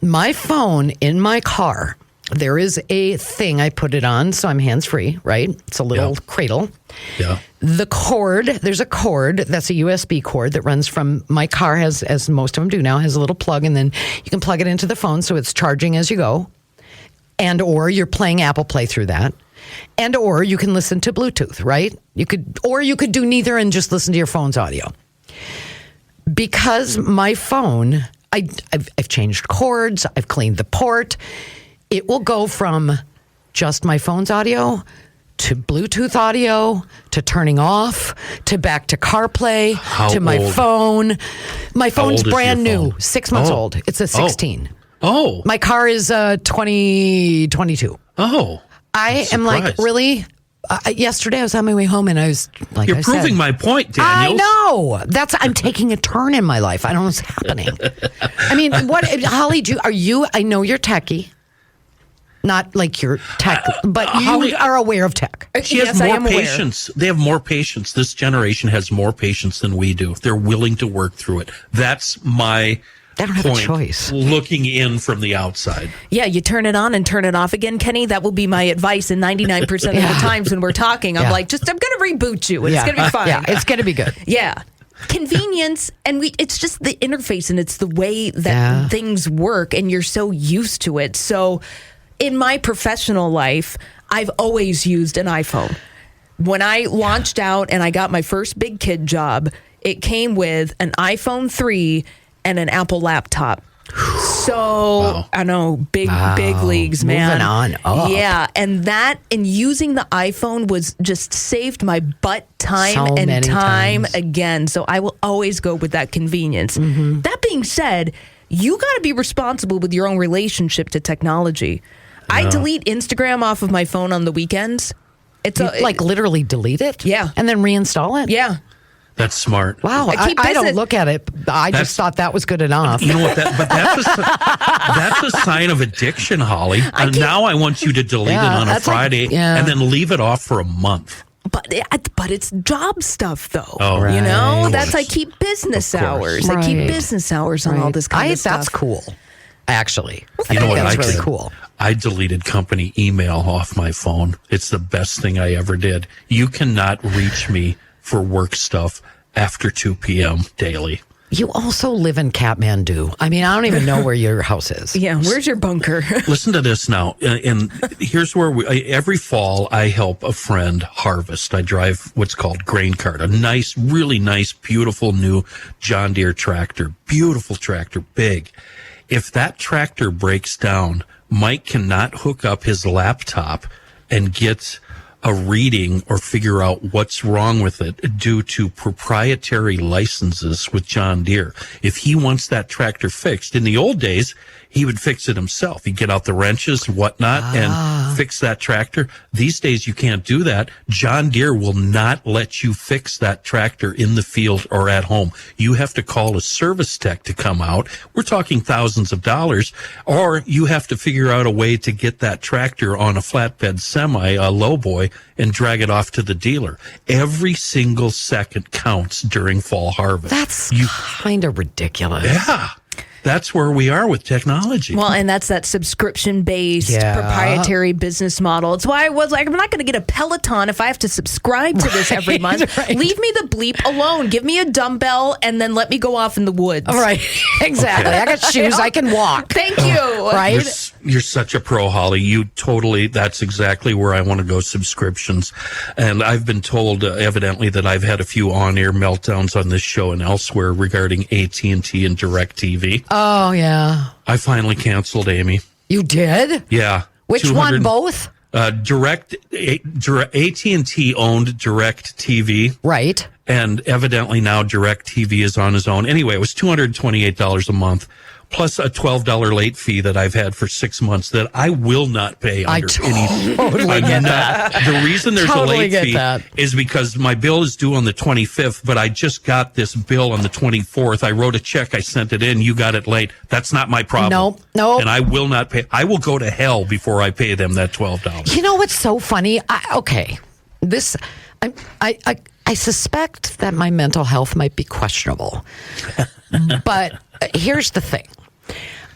S5: My phone in my car, there is a thing I put it on, so I'm hands-free, right? It's a little cradle. Yeah. The cord, there's a cord, that's a USB cord that runs from, my car has, as most of them do now, has a little plug, and then you can plug it into the phone so it's charging as you go. And or you're playing Apple Play through that. And or you can listen to Bluetooth, right? You could do neither and just listen to your phone's audio. Because my phone, I've changed cords, I've cleaned the port. It will go from just my phone's audio to Bluetooth audio to turning off to back to CarPlay to my phone. My phone's brand new, 6 months old. It's a 16.
S4: Oh.
S5: My car is 2022.
S4: Oh.
S5: I am like, really? Yesterday I was on my way home and I was like,
S4: You're proving my point, Daniels.
S5: I know. I'm taking a turn in my life. I don't know what's happening. I mean, what, Holly, I know you're techie. Not like you're tech, but you are aware of tech.
S4: She has more patience. They have more patience. This generation has more patience than we do. They're willing to work through it. That's my
S5: They don't have a choice.
S4: Looking in from the outside.
S6: Yeah, you turn it on and turn it off again, Kenny. That will be my advice. And 99% of the times when we're talking, I'm like, I'm going to reboot you. It's going to be fine.
S5: Yeah, it's going to be good.
S6: Yeah. Convenience, and it's just the interface, and it's the way that things work, and you're so used to it. So in my professional life, I've always used an iPhone. When I launched out and I got my first big kid job, it came with an iPhone 3 and an Apple laptop. So, I know, big leagues, man.
S5: Moving on up.
S6: Yeah, and using the iPhone was just saved my butt time again. So I will always go with that convenience. Mm-hmm. That being said, you got to be responsible with your own relationship to technology. I delete Instagram off of my phone on the weekends. It's
S5: like literally delete it?
S6: Yeah.
S5: And then reinstall it?
S6: Yeah.
S4: That's smart.
S5: Wow, I don't look at it. I just thought that was good enough.
S4: You know what? That's a sign of addiction, Holly. And now I want you to delete it on a Friday and then leave it off for a month.
S6: But it's job stuff, though.
S4: Oh, right.
S6: You know, I keep business hours.
S5: Right.
S6: I keep business hours on all this kind of stuff.
S5: That's cool, actually.
S4: You know what?
S5: That's really cool.
S4: I deleted company email off my phone. It's the best thing I ever did. You cannot reach me for work stuff after 2 p.m. daily.
S5: You also live in Kathmandu. I mean, I don't even know where your house is.
S6: Yeah, where's your bunker?
S4: Listen to this now. And here's where every fall I help a friend harvest. I drive what's called grain cart, a nice, really nice, beautiful new John Deere tractor. Beautiful tractor, big. If that tractor breaks down, Mike cannot hook up his laptop and get a reading or figure out what's wrong with it due to proprietary licenses with John Deere. If he wants that tractor fixed, in the old days, he would fix it himself. He'd get out the wrenches, whatnot, and fix that tractor. These days, you can't do that. John Deere will not let you fix that tractor in the field or at home. You have to call a service tech to come out. We're talking thousands of dollars. Or you have to figure out a way to get that tractor on a flatbed semi, a lowboy, and drag it off to the dealer. Every single second counts during fall harvest.
S5: That's kind of ridiculous.
S4: Yeah. That's where we are with technology.
S6: Well, and that's that subscription-based proprietary business model. It's why I was like, I'm not going to get a Peloton if I have to subscribe to this every month. Right. Leave me the bleep alone. Give me a dumbbell and then let me go off in the woods.
S5: Right. Exactly. Okay. I got shoes. I can walk.
S6: Thank you.
S5: Right?
S4: You're such a pro, Holly. That's exactly where I want to go, subscriptions. And I've been told, evidently, that I've had a few on-air meltdowns on this show and elsewhere regarding AT&T and DirecTV.
S5: Oh, yeah.
S4: I finally canceled, Amy.
S5: You did?
S4: Yeah.
S5: Which one? Both?
S4: AT&T owned DirecTV.
S5: Right.
S4: And evidently now DirecTV is on his own. Anyway, it was $228 a month, plus a $12 late fee that I've had for 6 months that I will not pay under any.
S5: Totally get that.
S4: The reason there's a late fee is because my bill is due on the 25th, but I just got this bill on the 24th. I wrote a check, I sent it in, you got it late. That's not my problem.
S5: Nope.
S4: And I will not pay. I will go to hell before I pay them that $12.
S5: You know what's so funny? I suspect that my mental health might be questionable. But here's the thing.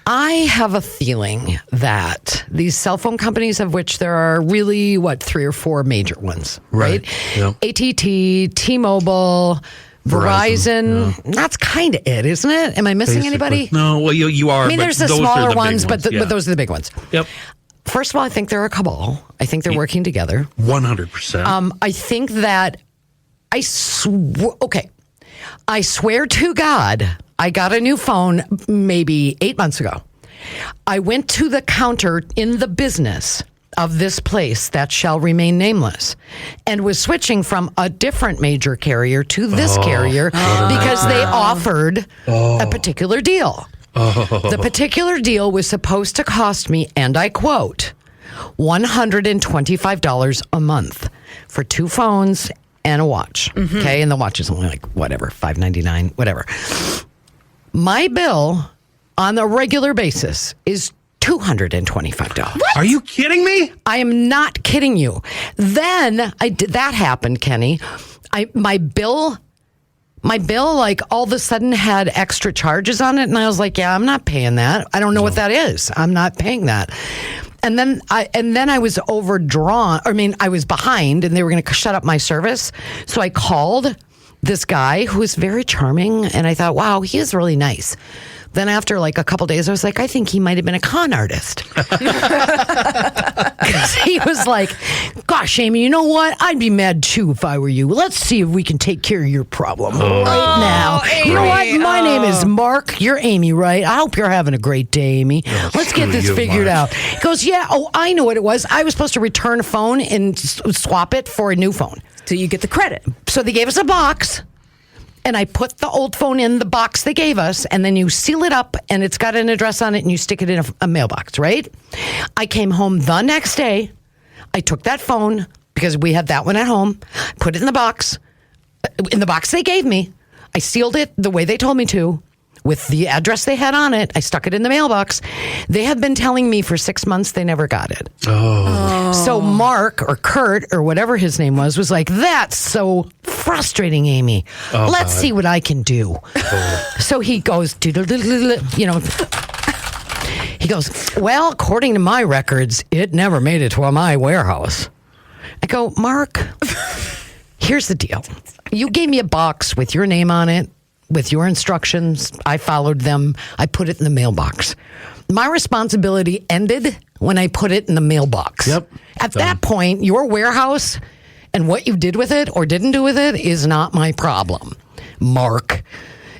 S5: I have a feeling that these cell phone companies, of which there are really, 3 or 4 major ones, right?
S4: Yep.
S5: AT&T, T-Mobile, Verizon. That's kind of it, isn't it? Am I missing anybody?
S4: No, well, you are.
S5: I mean, there's the smaller ones, but those are the big ones.
S4: Yep.
S5: First of all, I think they're a cabal. I think they're working together.
S4: 100%.
S5: I think that I swear to God, I got a new phone maybe 8 months ago. I went to the counter in the business. of this place that shall remain nameless and was switching from a different major carrier to this carrier because they offered a particular deal. The particular deal was supposed to cost me, and I quote, $125 a month for 2 phones and a watch. Okay, and the watch is only like whatever, $5.99, whatever. My bill on a regular basis is $225.
S4: What? Are you kidding me?
S5: I am not kidding you. Then that happened, Kenny. My bill, like all of a sudden had extra charges on it, and I was like, "Yeah, I'm not paying that. I don't know what that is. I'm not paying that." And then I was overdrawn. I mean, I was behind, and they were going to shut up my service. So I called this guy who was very charming, and I thought, "Wow, he is really nice." Then after like a couple days, I was like, I think he might have been a con artist. Because he was like, gosh, Amy, you know what? I'd be mad too if I were you. Let's see if we can take care of your problem right now.
S6: Amy.
S5: You know what? My name is Mark. You're Amy, right? I hope you're having a great day, Amy. Let's get this figured out. He goes, yeah, I know what it was. I was supposed to return a phone and swap it for a new phone.
S6: So you get the credit.
S5: So they gave us a box. And I put the old phone in the box they gave us, and then you seal it up, and it's got an address on it, and you stick it in a mailbox, right? I came home the next day. I took that phone, because we had that one at home, put it in the box they gave me. I sealed it the way they told me to, with the address they had on it. I stuck it in the mailbox. They have been telling me for 6 months they never got it. So Mark or Kurt or whatever his name was like, that's so frustrating, Amy. Let's see what I can do. So he goes, he goes, well, according to my records, it never made it to my warehouse. I go, Mark, here's the deal. You gave me a box with your name on it, with your instructions. I followed them. I put it in the mailbox. My responsibility ended when I put it in the mailbox.
S4: Yep.
S5: At that point, your warehouse and what you did with it or didn't do with it is not my problem, Mark.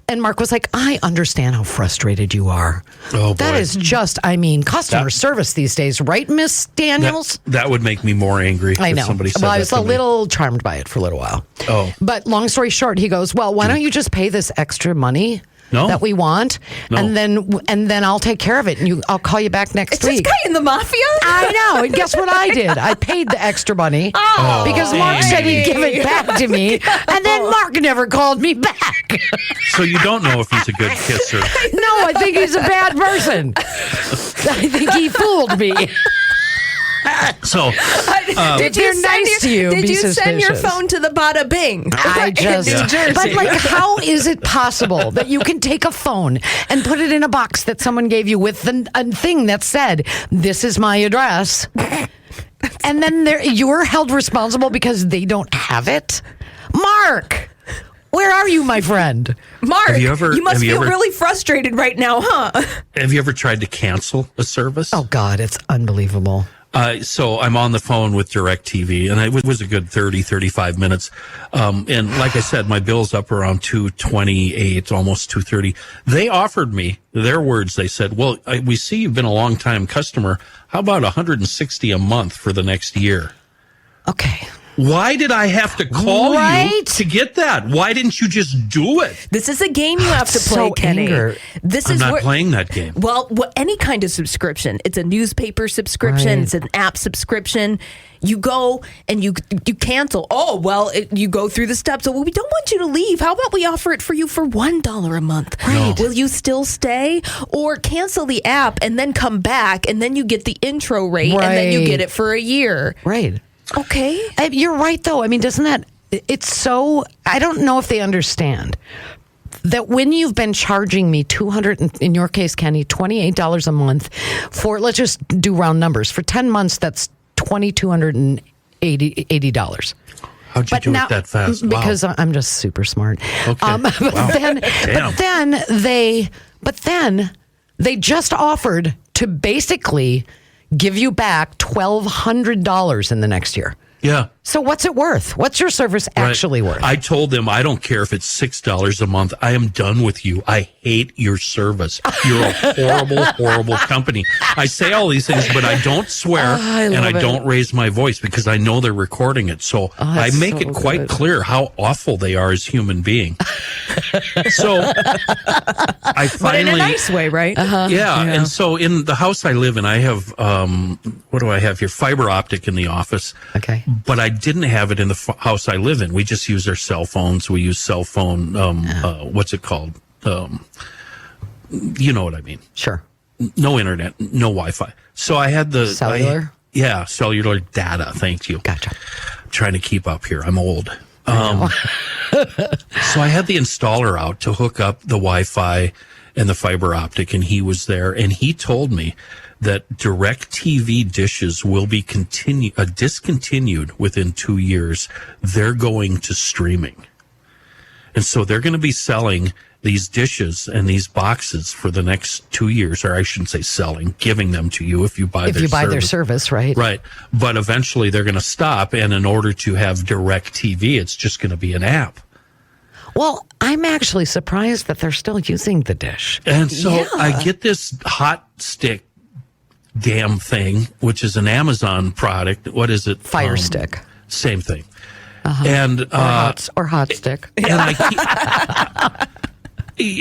S5: And Mark was like, I understand how frustrated you are.
S4: Oh, boy.
S5: That is just, customer service these days, right, Miss Daniels?
S4: That would make me more angry.
S5: I know.
S4: Somebody said
S5: I was a little charmed by it for a little while.
S4: Oh.
S5: But long story short, he goes, well, why don't you just pay this extra money that we want, and then I'll take care of it, and I'll call you back next week.
S6: Is this guy in the mafia?
S5: I know. And guess what I did? I paid the extra money because Mark said he'd give it back to me, and then Mark never called me back.
S4: So you don't know if he's a good kisser.
S5: No, I think he's a bad person. I think he fooled me.
S4: So,
S6: did you send your phone to the Bada Bing?
S5: I just,
S6: New Jersey.
S5: But like, how is it possible that you can take a phone and put it in a box that someone gave you with a thing that said, "This is my address," and then you're held responsible because they don't have it? Mark, where are you, my friend?
S6: Mark, you must feel really frustrated right now, huh?
S4: Have you ever tried to cancel a service?
S5: Oh God, it's unbelievable.
S4: So I'm on the phone with DirecTV, and it was a good 30, 35 minutes. And like I said, my bill's up around $228, almost $230. They offered me, their words, they said, well, we see you've been a long time customer. How about $160 a month for the next year?
S5: Okay.
S4: Why did I have to call you to get that? Why didn't you just do it?
S6: This is a game you have to play, Kenny.
S4: I'm not playing that game.
S6: Well, any kind of subscription. It's a newspaper subscription. Right. It's an app subscription. You go and you cancel. Oh, well, you go through the steps. Well, we don't want you to leave. How about we offer it for you for $1 a month?
S5: Right.
S6: Will you still stay? Or cancel the app and then come back, and then you get the intro rate, and then you get it for a year.
S5: Right.
S6: Okay.
S5: You're right, though. I mean, doesn't that... It's so... I don't know if they understand that when you've been charging me $200, in your case, Kenny, $28 a month for... Let's just do round numbers. For 10 months, that's $2,280.
S4: How'd you do it that fast? Wow.
S5: Because I'm just super smart.
S4: Okay.
S5: But then they just offered to basically... give you back $1,200 in the next year.
S4: Yeah.
S5: So what's it worth? What's your service actually worth?
S4: I told them, I don't care if it's $6 a month. I am done with you. I hate your service. You're a horrible, horrible company. I say all these things, but I don't swear and I don't raise my voice because I know they're recording it. So I make it quite clear how awful they are as human beings. So I finally... But in
S6: a nice way, right?
S4: Yeah. And so in the house I live in, I have, what do I have here? Fiber optic in the office.
S5: Okay.
S4: But I didn't have it in the house I live in. We just use our cell phones. We use cell phone, what's it called? You know what I mean.
S5: Sure.
S4: No internet, no Wi-Fi. So I had the...
S5: Cellular?
S4: Cellular data. Thank you.
S5: Gotcha.
S4: I'm trying to keep up here. I'm old. So I had the installer out to hook up the Wi-Fi and the fiber optic, and he was there, and he told me that DirecTV dishes will be discontinued within 2 years. They're going to streaming. And so they're going to be selling these dishes and these boxes for the next 2 years, or I shouldn't say selling, giving them to you if you buy their
S5: service, right?
S4: Right. But eventually they're going to stop, and in order to have DirecTV, it's just going to be an app.
S5: Well, I'm actually surprised that they're still using the dish.
S4: And so I get this hot stick damn thing, which is an Amazon product. What is it?
S5: Fire Stick.
S4: Same thing. And
S5: or hot stick.
S4: And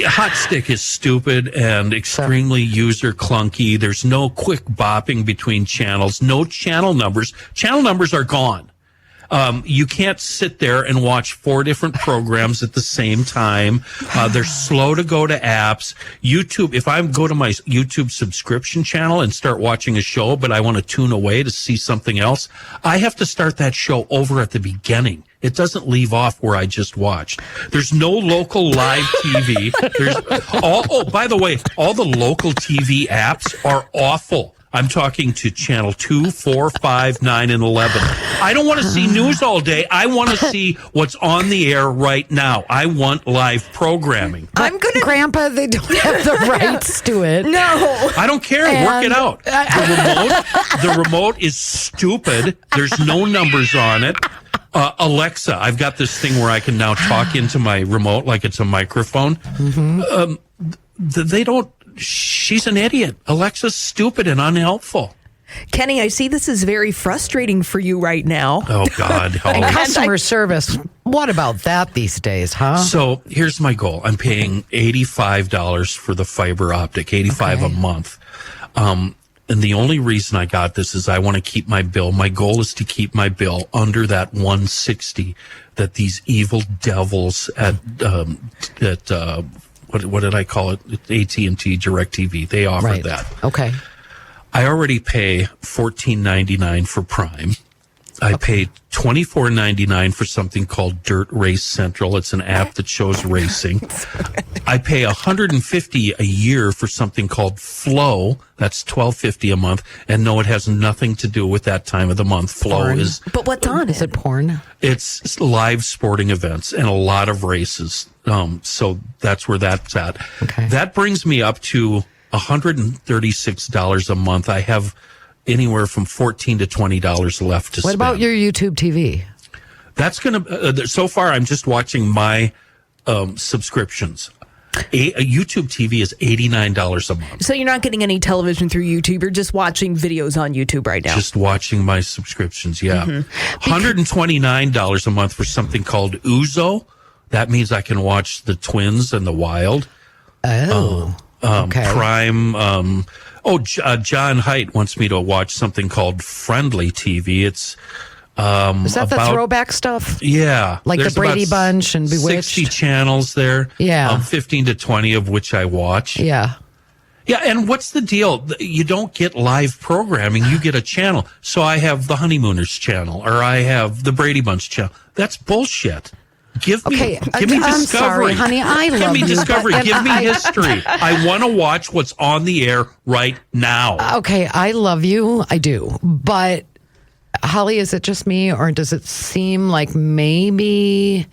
S4: hot stick is stupid and extremely user clunky. There's no quick bopping between channels. No channel numbers. Channel numbers are gone. You can't sit there and watch 4 different programs at the same time. They're slow to go to apps. YouTube, if I go to my YouTube subscription channel and start watching a show, but I want to tune away to see something else, I have to start that show over at the beginning. It doesn't leave off where I just watched. There's no local live TV. By the way, all the local TV apps are awful. I'm talking to channel 2, 4, 5, 9, and 11. I don't want to see news all day. I want to see what's on the air right now. I want live programming.
S5: Grandpa, they don't have the rights to it.
S6: No.
S4: I don't care. Work it out. The remote is stupid. There's no numbers on it. Alexa, I've got this thing where I can now talk into my remote like it's a microphone. They don't... She's an idiot. Alexa's stupid and unhelpful.
S6: Kenny, I see this is very frustrating for you right now.
S4: Oh, God.
S5: And customer service, what about that these days, huh?
S4: So here's my goal. I'm paying $85 for the fiber optic, $85 a month. And the only reason I got this is I want to keep my bill. My goal is to keep my bill under that $160 that these evil devils at what did I call it? AT&T DirecTV. They offered that.
S5: Okay.
S4: I already pay $14.99 for Prime. I pay $24.99 for something called Dirt Race Central. It's an app that shows racing. I pay $150 a year for something called Flow. That's $12.50 a month. And no, it has nothing to do with that time of the month. Flow is.
S6: But what's on?
S5: Is it porn?
S4: It's live sporting events and a lot of races. So that's where that's at.
S5: Okay.
S4: That brings me up to $136 a month. I have anywhere from $14 to $20 left to spend.
S5: What about your YouTube TV?
S4: That's going to, so far I'm just watching my subscriptions. A YouTube TV is $89 a month.
S6: So you're not getting any television through YouTube. You're just watching videos on YouTube right now.
S4: Just watching my subscriptions, yeah. $129 a month for something called Uzo. That means I can watch The Twins and The Wild.
S5: Oh, okay.
S4: Prime. John Haidt wants me to watch something called Friendly TV. It's
S5: is that the throwback stuff?
S4: Yeah,
S5: like the Brady Bunch and Bewitched.
S4: 60 channels there.
S5: Yeah,
S4: 15 to 20 of which I watch.
S5: Yeah.
S4: And what's the deal? You don't get live programming. You get a channel. So I have the Honeymooners channel, or I have the Brady Bunch channel. That's bullshit. Give me Discovery.
S5: I'm sorry, honey. I love you.
S4: Give me Discovery. Give me history. I want to watch what's on the air right now.
S5: Okay, I love you. I do. But, Holly, is it just me, or does it seem like maybe...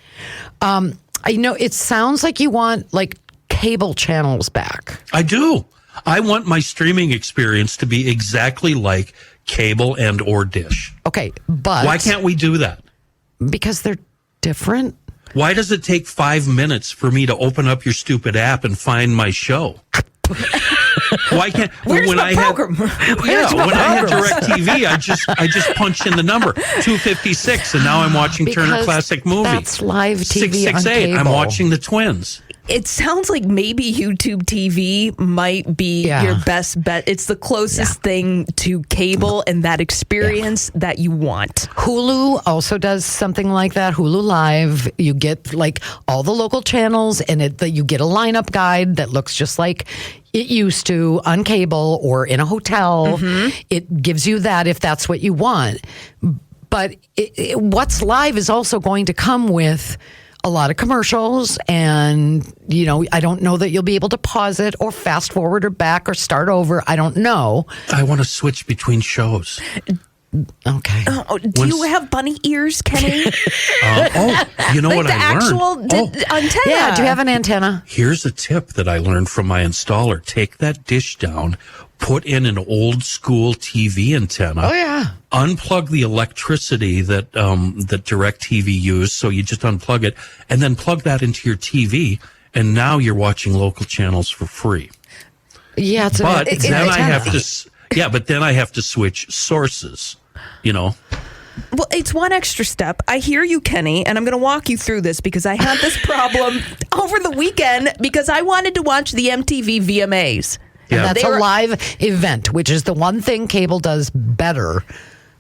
S5: I know it sounds like you want, like, cable channels back.
S4: I do. I want my streaming experience to be exactly like cable and or dish.
S5: Okay, but
S4: why can't we do that?
S5: Because they're different.
S4: Why does it take 5 minutes for me to open up your stupid app and find my show? Why can't
S6: when I
S4: program? When I had DirecTV, I just punched in the number 256, and now I'm watching Turner Classic Movie.
S5: That's live TV
S4: 668.
S5: on cable.
S4: I'm watching the Twins.
S6: It sounds like maybe YouTube TV might be your best bet. It's the closest thing to cable and that experience that you want.
S5: Hulu also does something like that. Hulu Live, you get like all the local channels, and you get a lineup guide that looks just like it used to on cable or in a hotel. It gives you that if that's what you want. But what's live is also going to come with a lot of commercials, and I don't know that you'll be able to pause it or fast forward or back or start over. I don't know.
S4: I want to switch between shows.
S5: Okay.
S6: Do you have bunny ears, Kenny?
S4: You know what I learned?
S6: The actual antenna.
S5: Yeah, do you have an antenna?
S4: Here's a tip that I learned from my installer. Take that dish down, put in an old school TV antenna.
S5: Oh, yeah.
S4: Unplug the electricity that DirecTV used, so you just unplug it, and then plug that into your TV, and now you're watching local channels for free.
S5: Yeah,
S4: but then I have to switch sources.
S6: Well, it's one extra step. I hear you, Kenny, and I'm going to walk you through this because I had this problem over the weekend because I wanted to watch the MTV VMAs.
S5: Yeah. And that's a live event, which is the one thing cable does better,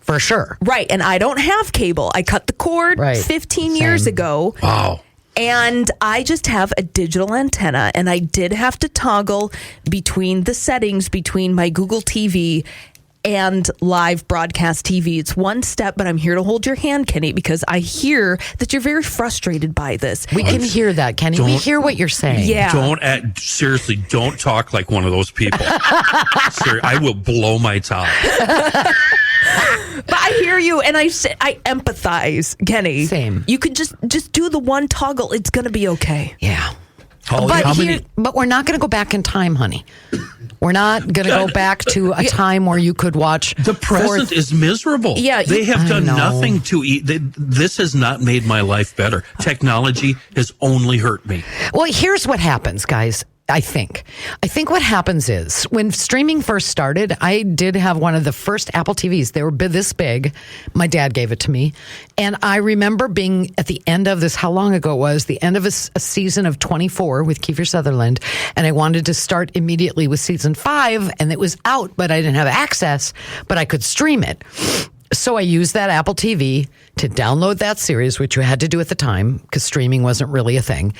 S5: for sure.
S6: Right, and I don't have cable. I cut the cord 15 years ago.
S4: Wow.
S6: And I just have a digital antenna, and I did have to toggle between the settings between my Google TV and live broadcast TV. It's one step, but I'm here to hold your hand, Kenny, because I hear that you're very frustrated by this.
S5: We can hear that, Kenny. We hear what you're saying.
S6: Yeah.
S4: Seriously, don't talk like one of those people. I will blow my top.
S6: But I hear you, and I empathize, Kenny.
S5: Same.
S6: You could just do the one toggle. It's going to be okay.
S5: Yeah.
S4: Holly,
S5: but we're not going to go back in time, honey. We're not going to go back to a time where you could watch.
S4: The present is miserable.
S6: Yeah,
S4: they have done nothing to eat. This has not made my life better. Technology has only hurt me.
S5: Well, here's what happens, guys. I think what happens is when streaming first started, I did have one of the first Apple TVs. They were this big. My dad gave it to me. And I remember being at the end of this, how long ago it was, the end of a season of 24 with Kiefer Sutherland. And I wanted to start immediately with season 5, and it was out, but I didn't have access, but I could stream it. So I used that Apple TV to download that series, which you had to do at the time because streaming wasn't really a thing.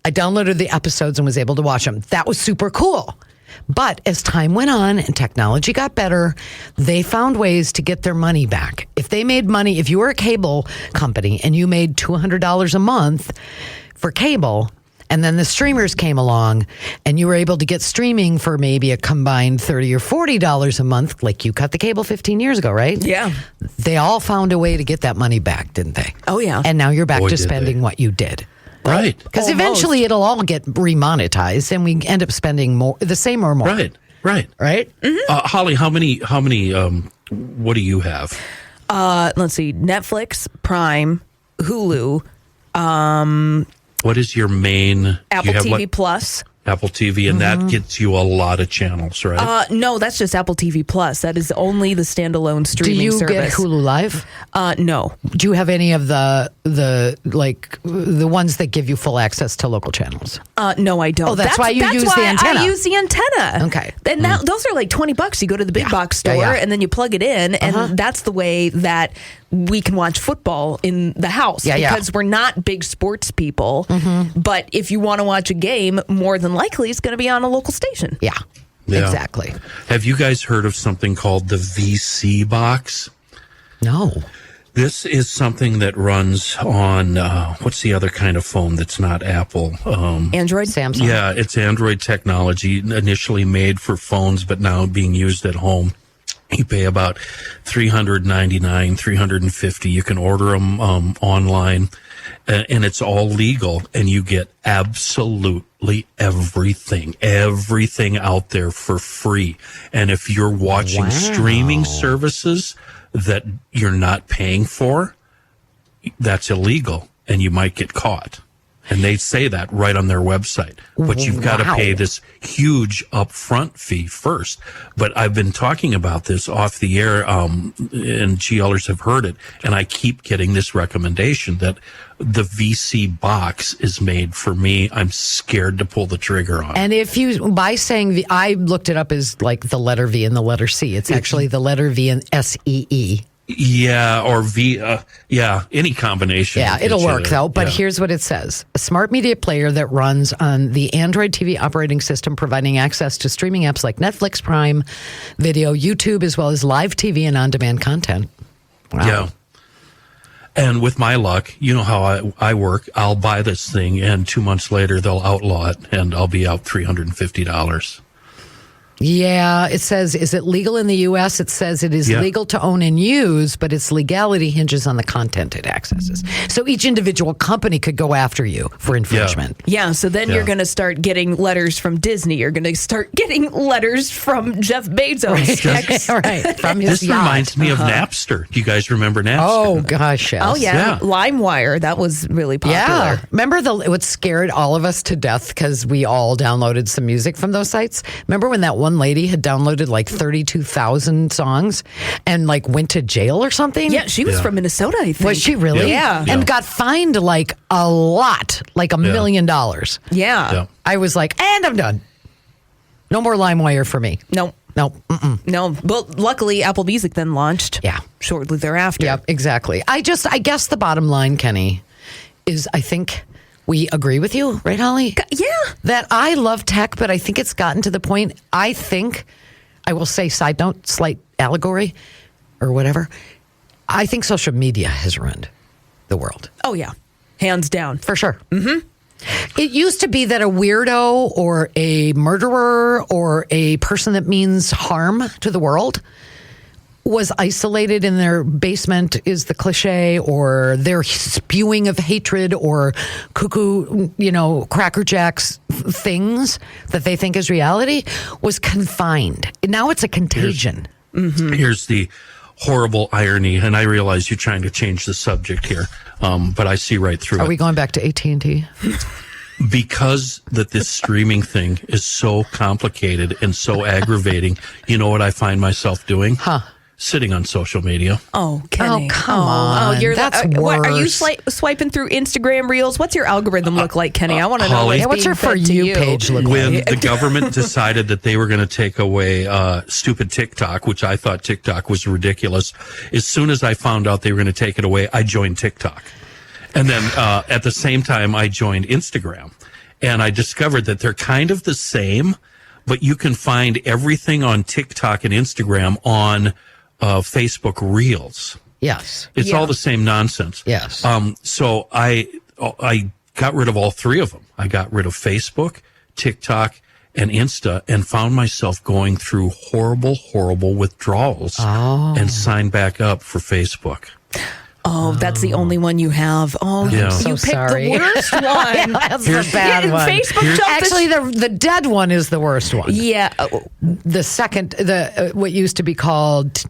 S5: I downloaded the episodes and was able to watch them. That was super cool. But as time went on and technology got better, they found ways to get their money back. If they made money, if you were a cable company and you made $200 a month for cable, and then the streamers came along and you were able to get streaming for maybe a combined $30 or $40 a month, like you cut the cable 15 years ago, right?
S6: Yeah.
S5: They all found a way to get that money back, didn't they?
S6: Oh, yeah.
S5: And now you're back to spending what you did.
S4: Right.
S5: Because eventually it'll all get remonetized and we end up spending the same or more.
S4: Right.
S5: Mm-hmm.
S4: Holly, how many what do you have?
S6: Let's see. Netflix, Prime, Hulu.
S4: What is your main
S6: Apple TV Plus.
S4: Apple TV, and that gets you a lot of channels, right?
S6: No, that's just Apple TV Plus. That is only the standalone streaming service.
S5: Do you get Hulu Live?
S6: No.
S5: Do you have any of the ones that give you full access to local channels?
S6: No, I don't.
S5: Oh, that's why you use the antenna.
S6: I use the antenna.
S5: Okay.
S6: And those are like $20. You go to the big box store and then you plug it in, and that's the way that we can watch football in the house because we're not big sports people. But if you want to watch a game, more than likely it's going to be on a local station.
S5: Yeah, exactly.
S4: Have you guys heard of something called the VC box?
S5: No.
S4: This is something that runs on, what's the other kind of phone that's not Apple?
S6: Android?
S5: Samsung?
S4: Yeah, it's Android technology, initially made for phones, but now being used at home. You pay about $399, $350. You can order them online, and it's all legal, and you get absolute absolutely everything out there for free. And if you're watching streaming services that you're not paying for, that's illegal and you might get caught. And they say that right on their website. But you've got to pay this huge upfront fee first. But I've been talking about this off the air, and GLers have heard it. And I keep getting this recommendation that the VC box is made for me. I'm scared to pull the trigger on it.
S5: And if you, by saying, I looked it up as like the letter V and the letter C. It's actually the letter V and SEE.
S4: Yeah, or any combination.
S5: Yeah, it'll work though. But here's what it says. A smart media player that runs on the Android TV operating system, providing access to streaming apps like Netflix, Prime Video, YouTube, as well as live TV and on-demand content. Wow. Yeah.
S4: And with my luck, you know how I work. I'll buy this thing, and 2 months later, they'll outlaw it, and I'll be out $350.
S5: Yeah, it says, is it legal in the U.S.? It says it is legal to own and use, but its legality hinges on the content it accesses. So each individual company could go after you for infringement.
S6: Yeah, so then you're going to start getting letters from Disney. You're going to start getting letters from Jeff Bezos.
S5: Right. From his
S4: This reminds me of Napster. Do you guys remember Napster?
S5: Oh, gosh, yes.
S6: Oh, yeah. LimeWire, that was really popular.
S5: Yeah. Remember what scared all of us to death because we all downloaded some music from those sites? Remember when that one lady had downloaded like 32,000 songs and like went to jail or something?
S6: Yeah, she was from Minnesota, I think.
S5: Was she really?
S6: Yeah.
S5: And got fined like a lot, like $1 million.
S6: Yeah.
S5: I was like, and I'm done. No more LimeWire for me.
S6: No. No. Well, luckily, Apple Music then launched.
S5: Yeah.
S6: Shortly thereafter.
S5: Yep, exactly. I guess the bottom line, Kenny, is I think we agree with you, right, Holly?
S6: Yeah.
S5: That I love tech, but I think it's gotten to the point, I will say, side note, slight allegory or whatever, I think social media has ruined the world.
S6: Oh, yeah. Hands down.
S5: For sure. Mm-hmm. It used to be that a weirdo or a murderer or a person that means harm to the world was isolated in their basement is the cliche, or their spewing of hatred or cuckoo, Cracker Jacks things that they think is reality was confined. Now it's a contagion.
S4: Here's the horrible irony, and I realize you're trying to change the subject here, but I see right through it.
S5: Are we going back to AT&T?
S4: Because this streaming thing is so complicated and so aggravating, you know what I find myself doing? Sitting on social media.
S6: Oh, Kenny.
S5: Oh, come on.
S6: That's
S5: worse.
S6: Are you swiping through Instagram Reels? What's your algorithm look like, Kenny? I want to know
S5: what's your For You page look like?
S4: When the government decided that they were going to take away stupid TikTok, which I thought TikTok was ridiculous, as soon as I found out they were going to take it away, I joined TikTok. And then at the same time, I joined Instagram. And I discovered that they're kind of the same, but you can find everything on TikTok and Instagram on Facebook Reels.
S5: Yes.
S4: It's all the same nonsense.
S5: Yes.
S4: So I got rid of all three of them. I got rid of Facebook, TikTok, and Insta, and found myself going through horrible withdrawals and signed back up for Facebook.
S6: Oh, that's the only one you have. Oh,
S5: yeah.
S6: You picked
S5: sorry.
S6: the worst one.
S5: That's the bad one.
S6: Facebook
S5: actually, the dead one is the worst one.
S6: Yeah.
S5: The second, what used to be called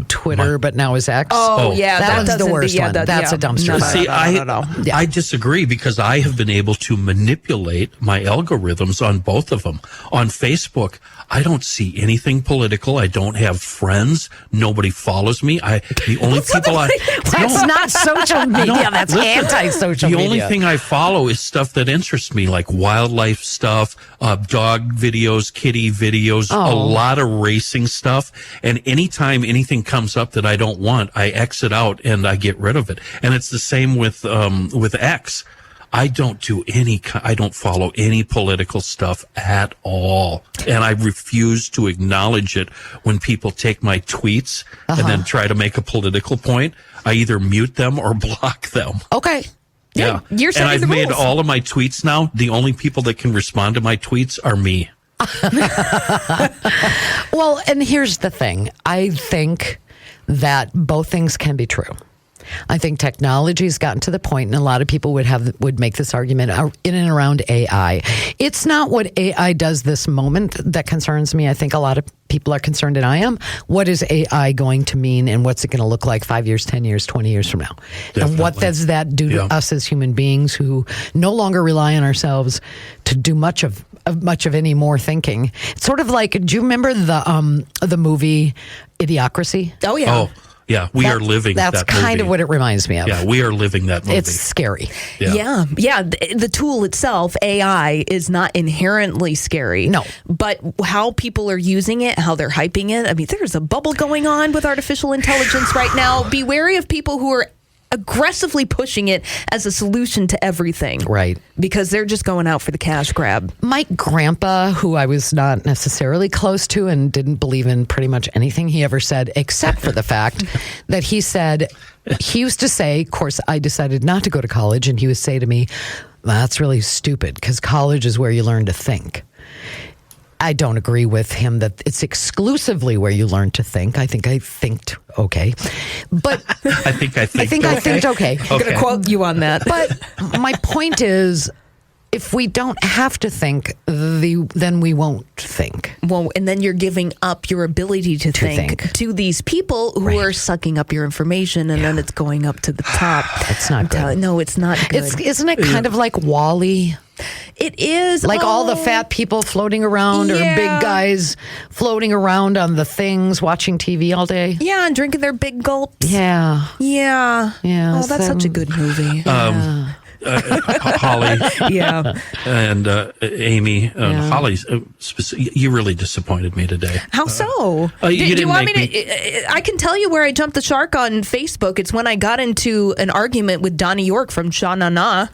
S5: Twitter, but now is X.
S6: Oh, yeah.
S5: That one's the worst one. That's a dumpster fire.
S4: See, I disagree because I have been able to manipulate my algorithms on both of them. On Facebook, I don't see anything political. I don't have friends. Nobody follows me. The only people
S5: That's not social media. That's anti-social media.
S4: The only thing I follow is stuff that interests me, like wildlife stuff, dog videos, kitty videos, a lot of racing stuff. And anytime anything comes up that I don't want, I exit out and I get rid of it. And it's the same with X. I don't follow any political stuff at all. And I refuse to acknowledge it when people take my tweets and then try to make a political point. I either mute them or block them.
S5: Okay.
S6: Yeah. You're setting
S4: and I've
S6: the
S4: made
S6: rules.
S4: all of my tweets now. The only people that can respond to my tweets are me.
S5: Well, and here's the thing. I think that both things can be true. I think technology's gotten to the point, and a lot of people would make this argument in and around AI. It's not what AI does this moment that concerns me. I think a lot of people are concerned, and I am. What is AI going to mean, and what's it going to look like 5 years, 10 years, 20 years from now? Definitely. And what does that do to us as human beings who no longer rely on ourselves to do much of any more thinking? It's sort of like, do you remember the movie Idiocracy?
S6: Oh, yeah.
S4: Oh. Yeah, we are living that movie.
S5: That's kind of what it reminds me of.
S4: Yeah, we are living that movie.
S5: It's scary.
S6: Yeah. The tool itself, AI, is not inherently scary.
S5: No.
S6: But how people are using it, how they're hyping it. I mean, there's a bubble going on with artificial intelligence right now. Be wary of people who are aggressively pushing it as a solution to everything.
S5: Right.
S6: Because they're just going out for the cash grab.
S5: My grandpa, who I was not necessarily close to and didn't believe in pretty much anything he ever said, except for the fact that he used to say, of course, I decided not to go to college, and he would say to me, that's really stupid because college is where you learn to think. I don't agree with him that it's exclusively where you learn to think. I think I thinked okay. But
S4: I think I
S5: thinked okay.
S6: I'm going to quote you on that.
S5: But my point is, if we don't have to think, then we won't think.
S6: Well, and then you're giving up your ability to think to these people who are sucking up your information, and then it's going up to the top.
S5: It's not good.
S6: No, it's not good.
S5: Isn't it kind of like WALL-E?
S6: It is.
S5: Like all the fat people floating around or big guys floating around on the things, watching TV all day.
S6: Yeah, and drinking their big gulps.
S5: Yeah.
S6: Oh, that's such a good movie.
S4: Holly, and Amy, Holly, you really disappointed me today.
S6: How so? Do you want me to? I can tell you where I jumped the shark on Facebook. It's when I got into an argument with Donnie York from Sha Na Na.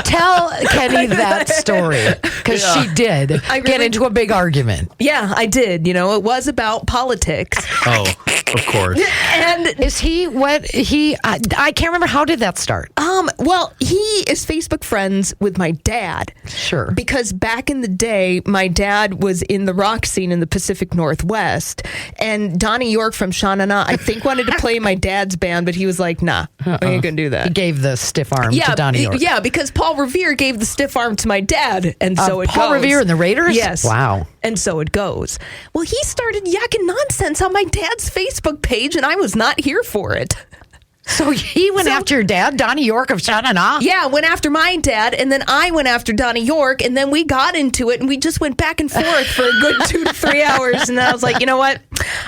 S5: Tell Kenny that story, because she did get into a big argument.
S6: Yeah, I did. It was about politics.
S4: Oh, of course.
S6: And
S5: is he what he? I can't remember. How did that start?
S6: Well, he is Facebook friends with my dad.
S5: Sure.
S6: Because back in the day, my dad was in the rock scene in the Pacific Northwest, and Donnie York from Sha Na Na, I think, wanted to play in my dad's band, but he was like, nah, I ain't gonna do that.
S5: He gave the stiff arm to Donnie York.
S6: Yeah, because Paul Revere gave the stiff arm to my dad, and so it goes.
S5: Paul Revere and the Raiders?
S6: Yes.
S5: Wow.
S6: And so it goes. Well, he started yakking nonsense on my dad's Facebook page, and I was not here for it.
S5: So he went after your dad, Donnie York of Sha Na Na?
S6: Yeah, went after my dad, and then I went after Donnie York, and then we got into it, and we just went back and forth for a good 2 to 3 hours, and then I was like, you know what?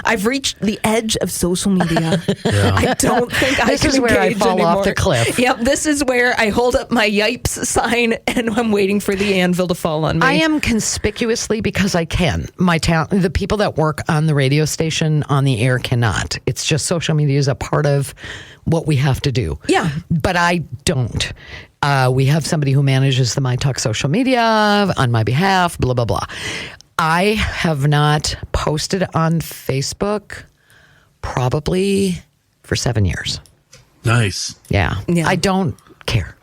S6: I've reached the edge of social media. Yeah. I don't think I can engage anymore. This is where I fall off the cliff. Yep, this is where I hold up my yipes sign, and I'm waiting for the anvil to fall on me.
S5: I am conspicuously, because I can. My talent, the people that work on the radio station on the air cannot. It's just social media is a part of what we have to do.
S6: Yeah.
S5: But I don't. We have somebody who manages the My Talk social media on my behalf, blah, blah, blah. I have not posted on Facebook probably for 7 years.
S4: Nice.
S5: Yeah. I don't care.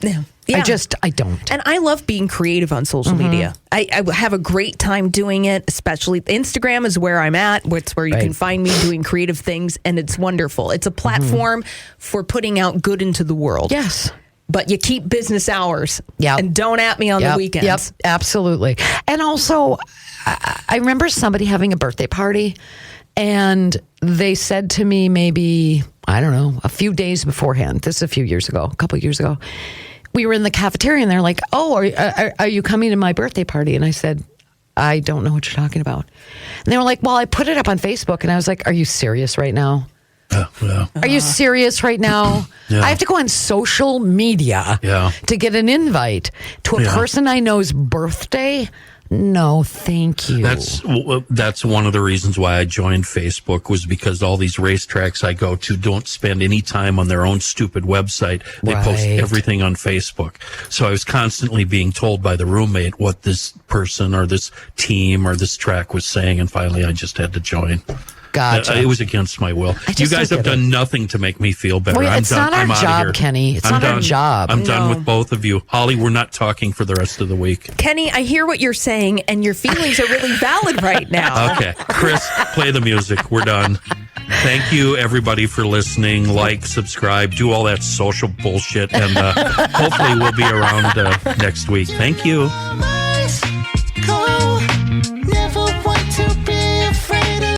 S6: Yeah.
S5: I don't.
S6: And I love being creative on social media. I have a great time doing it, especially Instagram is where I'm at. It's where you can find me doing creative things, and it's wonderful. It's a platform for putting out good into the world.
S5: Yes.
S6: But you keep business hours.
S5: Yeah.
S6: And don't at me on the weekends.
S5: Yep, absolutely. And also, I remember somebody having a birthday party, and they said to me maybe, I don't know, a few days beforehand. This is a couple of years ago. We were in the cafeteria, and they're like, oh, are you coming to my birthday party? And I said, I don't know what you're talking about. And they were like, well, I put it up on Facebook. And I was like, are you serious right now? Are you serious right now? I have to go on social media to get an invite to a person I know's birthday? No, thank you.
S4: That's one of the reasons why I joined Facebook, was because all these racetracks I go to don't spend any time on their own stupid website. They post everything on Facebook. So I was constantly being told by the roommate what this person or this team or this track was saying, and finally I just had to join.
S5: Gotcha.
S4: It was against my will. You guys have done nothing to make me feel better.
S5: Well, it's not our job, Kenny. It's not our job.
S4: I'm done with both of you. Holly, we're not talking for the rest of the week.
S6: Kenny, I hear what you're saying, and your feelings are really valid right now.
S4: Okay. Chris, play the music. We're done. Thank you, everybody, for listening. Like, subscribe, do all that social bullshit, and hopefully we'll be around next week. Thank you.